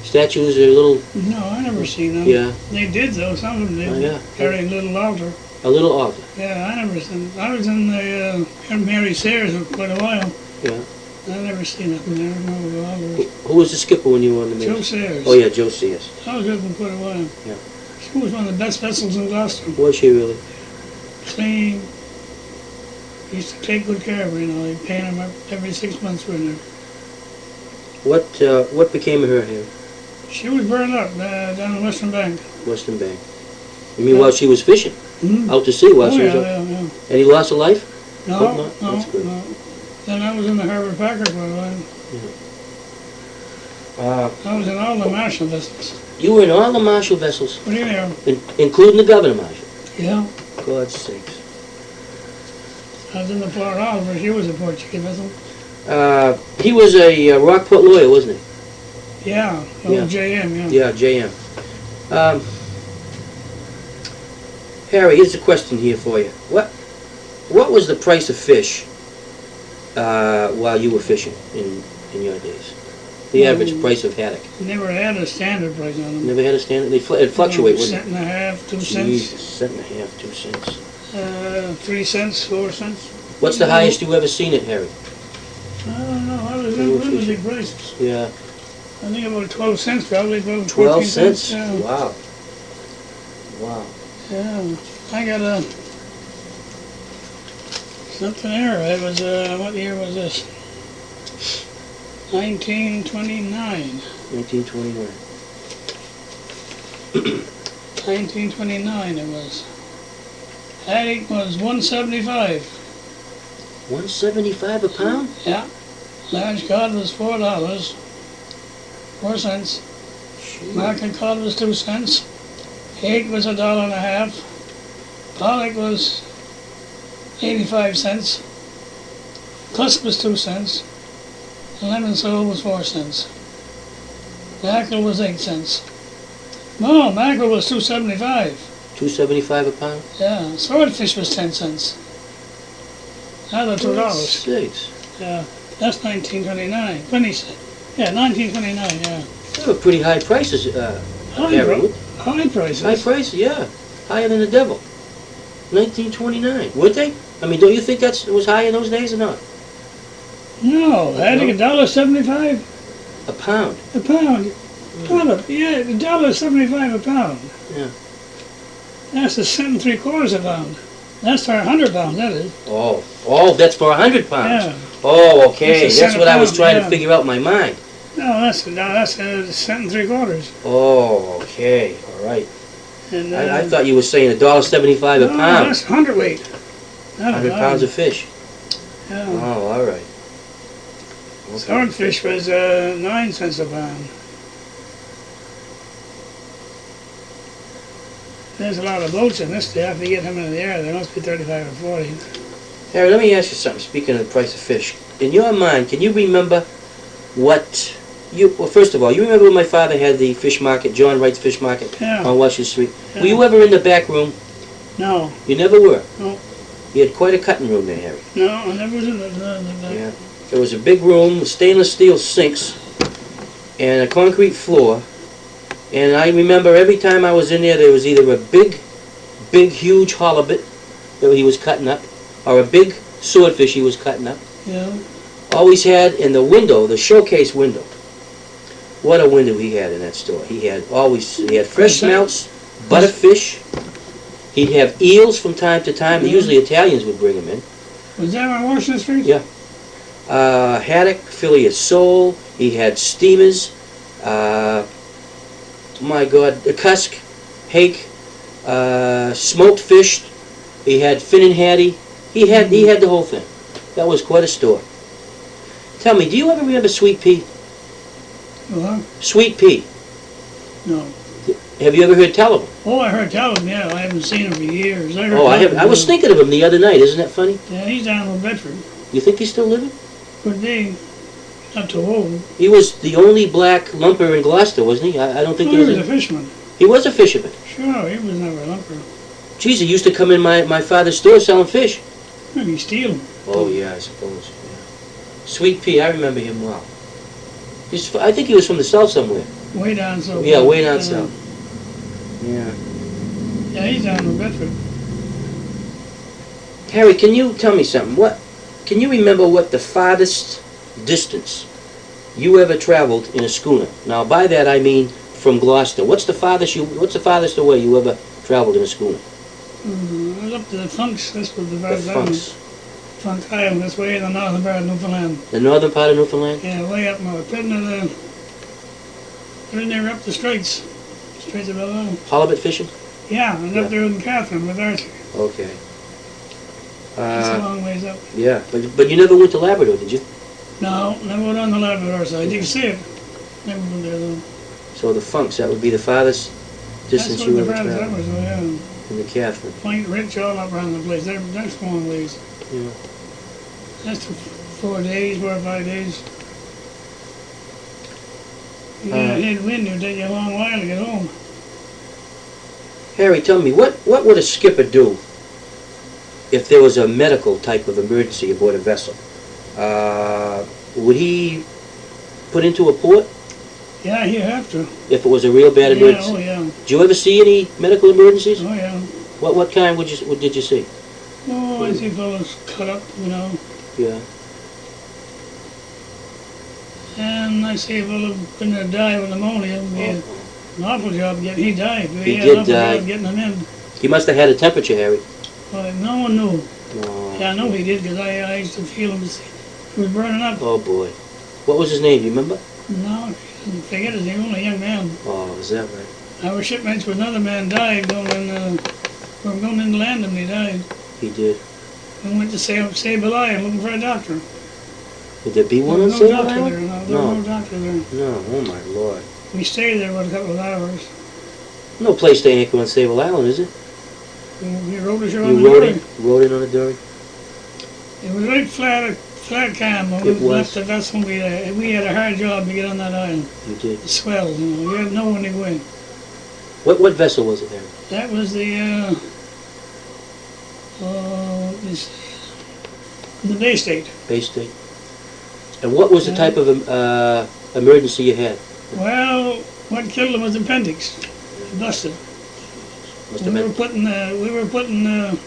Statues or little, No, I never seen them. yeah, They did though, some of them did. Oh, yeah. Carry a little altar. a little altar? Yeah, I never seen. I was in the Mary Sayers for quite a while. Yeah. I never seen nothing there. No altars. Who was the skipper when you were on the Joe Maine? Sayers. Oh yeah, Joe Sears. I was with them quite a while. Yeah. She was one of the best vessels in Gloucester. Was she really? Clean. Used to take good care of her, you know. They paint them every 6 months for her. What became of her here? She was burned up down the Western Bank. Western Bank. You mean while she was fishing? Hmm? Out to sea while Oh, she was yeah, out? yeah, yeah. Any loss of life? No, Hope not. no, That's good. no. Then I was in the Harbour Packer for a while. I was in all the Marshall vessels. You were in all the Marshall vessels, What do you know? including the Governor Marshall. Yeah. God's sakes. I was in the Port Oliver. She was a Portuguese vessel. He was a Rockport lawyer, wasn't he? Yeah. Yeah. JM, yeah. Yeah, J.M. Harry, here's a question here for you. What was the price of fish while you were fishing in your days? The average price of haddock. Never had a standard price on them. Never had a standard? It'd fluctuate, wouldn't Cent and a half, 2 it? cents. Jesus, cent and a half, 2 cents. 3 cents, 4 cents. What's the highest you ever seen it, Harry? I don't know. I was in really big prices. Yeah. I think about 12 cents, probably about 12 14 cents? Yeah. Wow. Wow. Yeah. I got a something there. It was what year was this? 1929. 1929. 1929 it was. Haddock was 175. 175 a pound? Yeah. Large cod was $4. 4 cents. Gee. Market cod was 2 cents. Hake was $1.50. Pollock was 85 cents. Cusp was 2 cents. And lemon sole was 4 cents. Mackerel was 8 cents. No, mackerel was $2.75. $2.75 a pound? Yeah, swordfish was 10 cents. Now they're $2. Six. Yeah, that's 1929. 20 cents. Yeah, 1929, yeah. They were pretty high prices, Harry. High prices. High prices, yeah. Higher than the devil. 1929, would they? I mean, don't you think it was high in those days or not? No, I think $1.75 A pound. a pound. Yeah, $1.75 a pound. Yeah. That's a cent and 3/4 a pound. That's for 100 pounds, that is. Oh, that's for 100 pounds. Yeah. Oh, okay. That's a That's cent what a I was pound, trying yeah. to figure out in my mind. No, that's a cent and 3/4. Oh, okay. All right. And I thought you were saying $1.75 a no, pound. that's hundredweight. 100 pounds of fish. Yeah. Oh, all right. Okay. Swordfish was 9 cents a pound. There's a lot of boats in this day. If you get them into the air, there must be 35 or 40. Harry, let me ask you something. Speaking of the price of fish, in your mind, can you remember what you? Well, first of all, you remember when my father had the fish market, John Wright's Fish Market Yeah. on Washington Street? Yeah. Were you ever in the back room? No, You never were. No. You had quite a cutting room there, Harry. no, I never was in the Yeah. There was a big room with stainless steel sinks and a concrete floor. And I remember every time I was in there was either a big, huge halibut that he was cutting up, or a big swordfish he was cutting up. Yeah. Always had in the window, the showcase window. What a window he had in that store. He had fresh smelts, butterfish. He'd have eels from time to time. Usually Italians would bring them in. Was that on Washington Street? Yeah. Haddock, fillet of sole. He had steamers. My God, the cusk, hake, smoked fish. He had fin and hattie. He had the whole thing. That was quite a store. Tell me, do you ever remember Sweet Pea? Uh-huh. Sweet Pea. No. Have you ever heard tell of him? Oh, I heard tell him, yeah. I haven't seen him for years. I heard Oh, I tell have. him, I was yeah. thinking of him the other night. Isn't that funny? Yeah, he's down in Bedford. You think he's still living? Could be. Not too old. He was the only black lumper in Gloucester, wasn't he? I don't think Oh, there he was was a fisherman. He was a fisherman. Sure, he was never a lumper. Geez, he used to come in my father's store selling fish. Maybe steal him. Oh, yeah, I suppose. Yeah. Sweet Pea, I remember him well. I think he was from the south somewhere. Way down south. Yeah, way down south. Yeah. Yeah, he's down in Bedford. Harry, can you tell me something? Can you remember what the farthest distance you ever traveled in a schooner? Now, by that I mean from Gloucester. What's the farthest away you ever traveled in a schooner? I was up to the Funks. That's what the The first island. Funks. Funk Island. That's way in the northern part of Newfoundland. The northern part of Newfoundland? Yeah, way up north. Put in there up the Straits. Straits of Belle. Halibut fishing? Yeah, and up there in Catherine with Arthur. Okay. That's a long ways up. Yeah, but you never went to Labrador, did you? No, never went on the Labrador side. You can see it. Never went there though. So the Funks, that would be the farthest distance That's you what ever the friends traveled was, yeah. in the Catherine. Point Rich all up around the place. They're long ways. Yeah. That's for 4 or 5 days. You hit wind, it'll take you a long while to get home. Harry, tell me, what would a skipper do if there was a medical type of emergency aboard a vessel? Would he put into a port Yeah, you have to. if it was a real bad Yeah, emergency? oh yeah. Did you ever see any medical emergencies? Oh yeah. What kind did you see? Oh, I see fellas cut up, Yeah. And I see a fellow gonna die with pneumonia. He had an awful job getting. He died. He had did an awful die. job getting him in. He must have had a temperature, Harry. But no one knew. Oh, Yeah, I know he did because I used to feel him. He was burning up. oh boy. What was his name? Do you remember? No, I forget his name. Only a young man. Oh, is that right? I was shipmates with another man died going in the land and he died. He did. We went to Sable Island looking for a doctor. Would there be one There on was no Sable doctor there. Island? No, there was no doctor there. No, oh my lord. We stayed there for a couple of hours. No place to anchor on Sable Island, is it? We rode ashore on You the rode dory. in? Rode in on the dory? It was right flat calm when It we left was. the vessel. We had a hard job to get on that island. You did. The swells, you know. You had no one to go in. What vessel was it, Harry? That was the, let me see, the Bay State. Bay State. And what was the type of emergency you had? Well, what killed him was appendix. It busted. Must We have were been. putting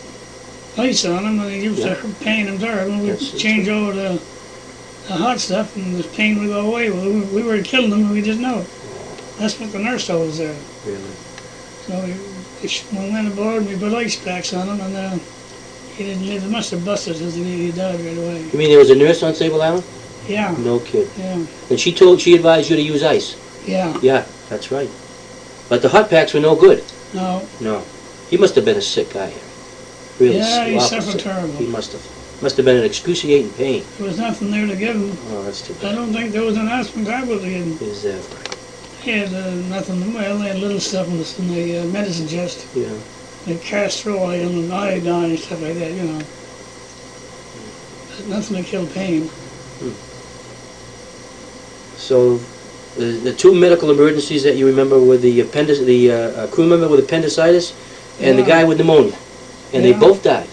ice on him, and he used Yeah. to pain him terrible. And Yes, we'd it's change over the hot stuff, and the pain would go away. Well, we were killing him, and we didn't know it. That's what the nurse told us there. Really? So we went aboard, and we put ice packs on him, and he didn't live. It must have busted because he died right away. You mean there was a nurse on Sable Island? Yeah, No kid. yeah, And she advised you to use ice? yeah. Yeah, that's right. But the hot packs were no good. No, No. He must have been a sick guy, Harry. Really yeah, he awful suffered sick. terrible. He must have. Must have been an excruciating pain. There was nothing there to give him. Oh, that's too I bad. don't think there was an aspirin tablet to give him. Is that right? He had nothing. Well, they had little stuff in the medicine chest. Yeah. Like castor oil and iodine and stuff like that, you know. But nothing to kill pain. So, the two medical emergencies that you remember were the crew member with appendicitis and the Yeah. guy with pneumonia, and they Yeah. both died.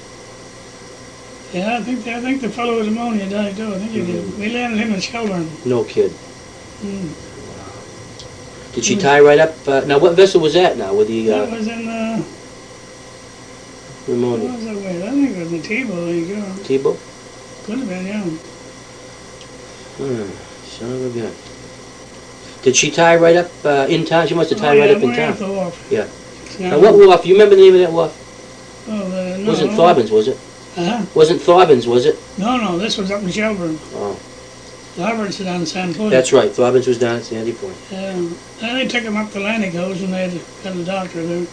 Yeah, I think the fellow with pneumonia died too. I think he did. We landed him in Shelburne. No kid. Mm. Did she tie right up? Now, what vessel was that now with the That was in what pneumonia? was that way? I think it was in Tebow. There you go. Tebow? Could have been, yeah. Son of a gun. Did she tie right up in town? She must have tied right up in We're at town. the wharf. Yeah. Now, Now, what wharf? You remember the name of that wharf? Oh, no. Wasn't Thorben's, was it? Uh-huh. Wasn't Thorben's, was it? No, this was up in Shelburne. Oh, The Harvards are down in San Point. that's right. Thorben's was down at Sandy Point. And they took him up to Atlantic Coast and they had a doctor there.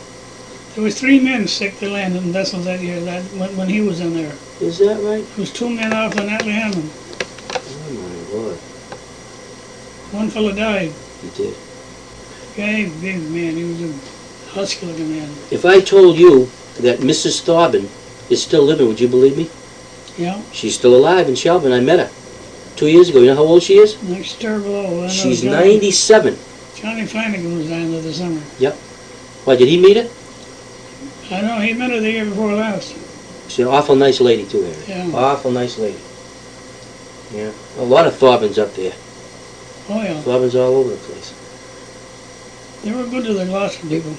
There was 3 men sick that landed in vessels that year when he was in there. Is that right? There was 2 men off the Natalie Hammond. Oh, my Lord. One fellow died. He did. Okay, big man. He was a husky-looking man. If I told you that Mrs. Thorben is still living, would you believe me? Yeah, She's still alive in Shelburne. I met her 2 years ago. You know how old she is? next terrible old. I know She's Johnny- 97. Johnny Flanagan was down there this summer. Why, did he meet her? I know, he met her the year before last. She's an awful nice lady, too, Harry. Yeah. Awful nice lady. Yeah. A lot of Thorbens up there. Oh, yeah. Thorbens all over the place. They were good to the Gloucester people.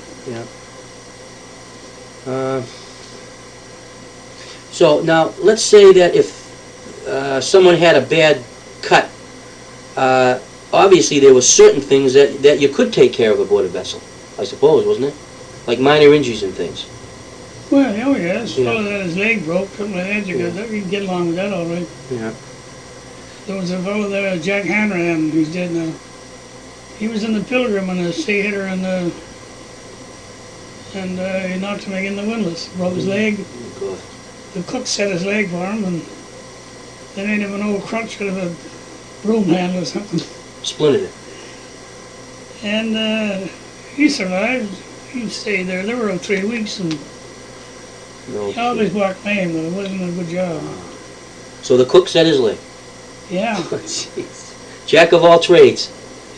So now, let's say that if someone had a bad cut, obviously there were certain things that you could take care of aboard a vessel, I suppose, wasn't it? Like minor injuries and things. Well, oh, yeah, this Yeah. fellow that his leg broke, something like that, you can get along with that all right. Yeah. There was a fellow there, Jack Hanrahan, who's dead now. He was in the Pilgrim when a sea hit her and he knocked him in the windlass, broke his leg. Oh, God. The cook set his leg for him, and they made him an old crutch with a broom handle or something. Splintered it. And he survived. He stayed there. There were 3 weeks, and No. he always walked lame, but it wasn't a good job. So the cook set his leg. Yeah, Oh, jeez. Jack of all trades.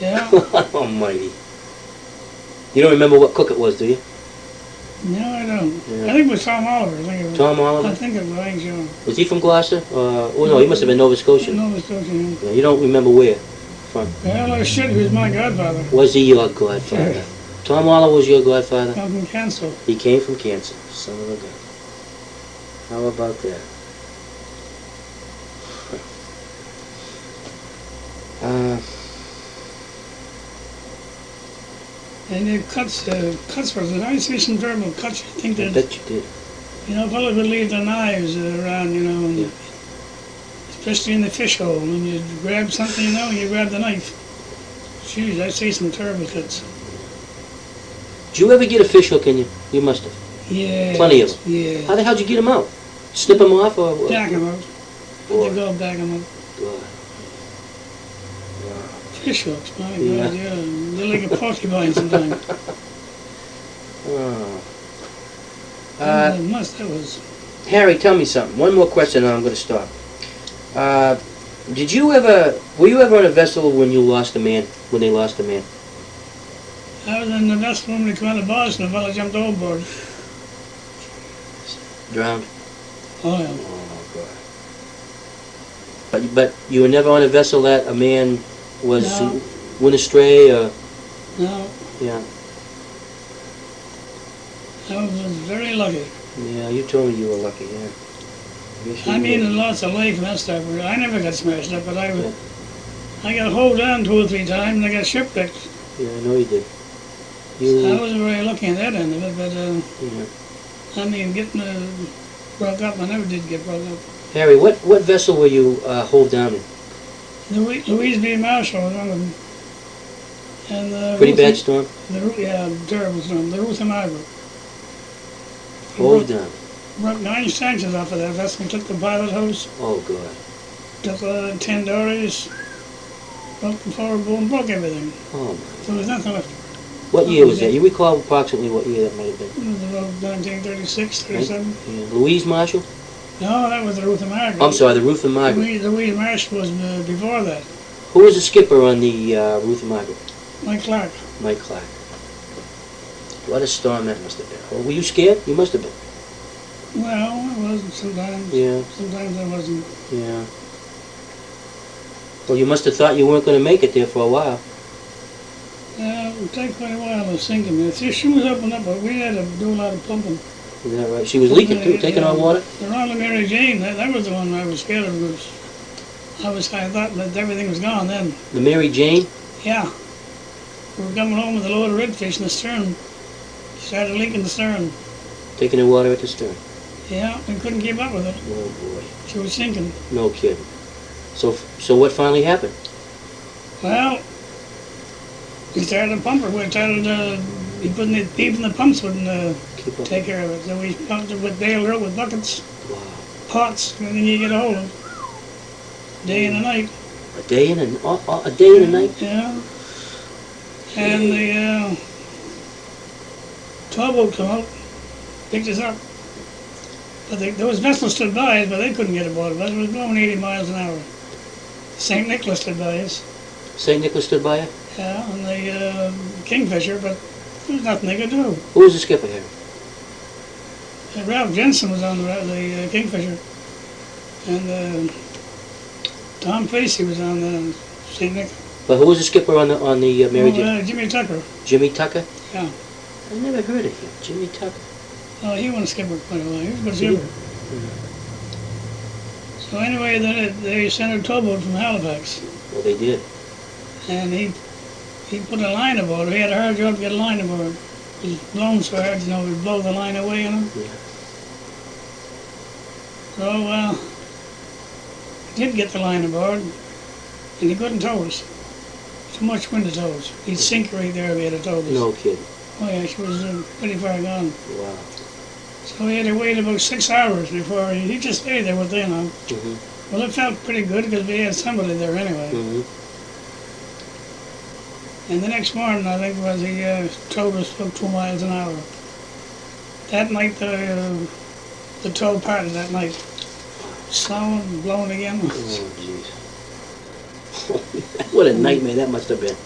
yeah. Almighty. You don't remember what cook it was, do you? No, I don't. Yeah. I think it was Tom Oliver. I think it was. Tom I Oliver? think it was. I ain't sure. Was he from Gloucester? Oh, no, he must have been Nova Scotia. Nova Scotia. Yeah. Yeah, you don't remember where from. Well, I should. He was my godfather. Was he your godfather? Tom Oliver was your godfather? I'm from Cancel. He came from Kansas. Son of a gun. How about that? And the cuts were. I see some terrible cuts. I think I that, bet you did. fellas would leave their knives around, and Yeah. especially in the fish hole. When you grab something, you grab the knife. Jeez, I see some terrible cuts. Did you ever get a fish hook in you? You must have. Yeah. Plenty of them. Yeah. How the hell did you get them out? Snip them off or what? Back 'em up. Boy. They go back 'em up. God. Fish hooks, my Yeah. God, yeah. They're like a porcupine sometimes. Oh. That was. Harry, tell me something. One more question and I'm going to stop. Did you ever, were you ever on a vessel when you lost a man, when they lost a man? I was in the vessel when we come out of Boston, a fellow jumped overboard. Drowned? Oh, yeah. Oh, God. But you were never on a vessel that a man was, No. went astray, or, No, yeah. I was very lucky. Yeah, you told me you were lucky, yeah. Yes, you I mean, were. lots of life and that stuff. I never got smashed up, but Yeah. I got hauled down 2 or 3 times and I got shipwrecked. Yeah, I know you did. I wasn't very lucky in that end of it, but Yeah. I mean, getting broke up, I never did get broke up. Harry, what vessel were you hauled down in? Louise B. Marshall was one of them. And Pretty bad storm? Yeah, terrible storm. The Ruth and Margaret. Hauled down. Broke 9 sanctions off of that vessel. Took the pilot house, Oh, God. took 10 dories, broke the forward boom, broke everything. Oh, my. So there's nothing left. What year was that? You recall approximately what year that might have been? It was about 1936, 37. Yeah. Louise Marshall? No, that was the Ruth and Margaret. I'm sorry, the Ruth and Margaret. Louise Marshall was before that. Who was the skipper on the Ruth and Margaret? Mike Clark. Mike Clark. What a storm that must have been. Oh, were you scared? You must have been. Well, I wasn't sometimes. Yeah, Sometimes I wasn't. yeah. Well, you must have thought you weren't going to make it there for a while. It would take quite a while to sink him. She was opened up, but we had to do a lot of pumping. Is that right? She was leaking too, taking on water? The Ronald Mary Jane, that was the one I was scared of. I thought that everything was gone then. The Mary Jane? Yeah. We were coming home with a load of redfish in the stern. Started leaking the stern. Taking in water at the stern. Yeah, we couldn't keep up with it. Oh, boy. She was sinking. No kidding. So what finally happened? Well, we started a pumper. We started, even the pumps wouldn't Keep up. take care of it. So we pumped it with bail rope with buckets, Wow. pots, anything you get a hold of. Day and a night. A day and a day and a night? Yeah. And the towboat come out, picked us up. But those vessels stood by us, but they couldn't get aboard. The vessel was going 80 miles an hour. St. Nicholas stood by us. St. Nicholas stood by you? Yeah, and the Kingfisher, but there was nothing they could do. Who was the skipper here? Ralph Jensen was on the Kingfisher. And Tom Facey was on the St. Nicholas. But who was the skipper on the Mary Jane? Jimmy Tucker. Jimmy Tucker? Yeah. I never heard of him. Jimmy Tucker. Oh, he wasn't skipper quite a while. He was a good skipper. So anyway, then they sent a towboat from Halifax. Well, they did. And he put a line aboard. He had a hard job to get a line aboard. It was blown so hard, we'd blow the line away, Yeah. So, he did get the line aboard, and he couldn't tow us. Too much wind to tow us. He'd sink right there if he had to tow us. No kidding. Oh yeah, she was pretty far gone. Wow. So we had to wait about 6 hours before he just stayed there with them. Mhm. Well, it felt pretty good because we had somebody there anyway. Mhm. And the next morning, I think, was he towed us about 2 miles an hour. That night, the tow parted that night. Snowing and blowing again. Oh, jeez. What a nightmare that must have been.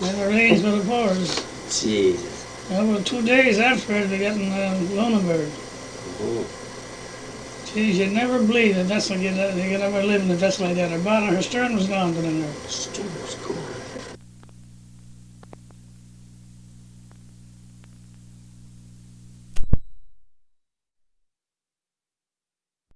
Never rains but it pours. Jesus. Well, about 2 days afterwards, we got in Lunenburg. Oh. Geez, you'd never believe that vessel, you could ever live in a vessel like that. Her bottom, her stern was gone, but in her. Schooners, cool.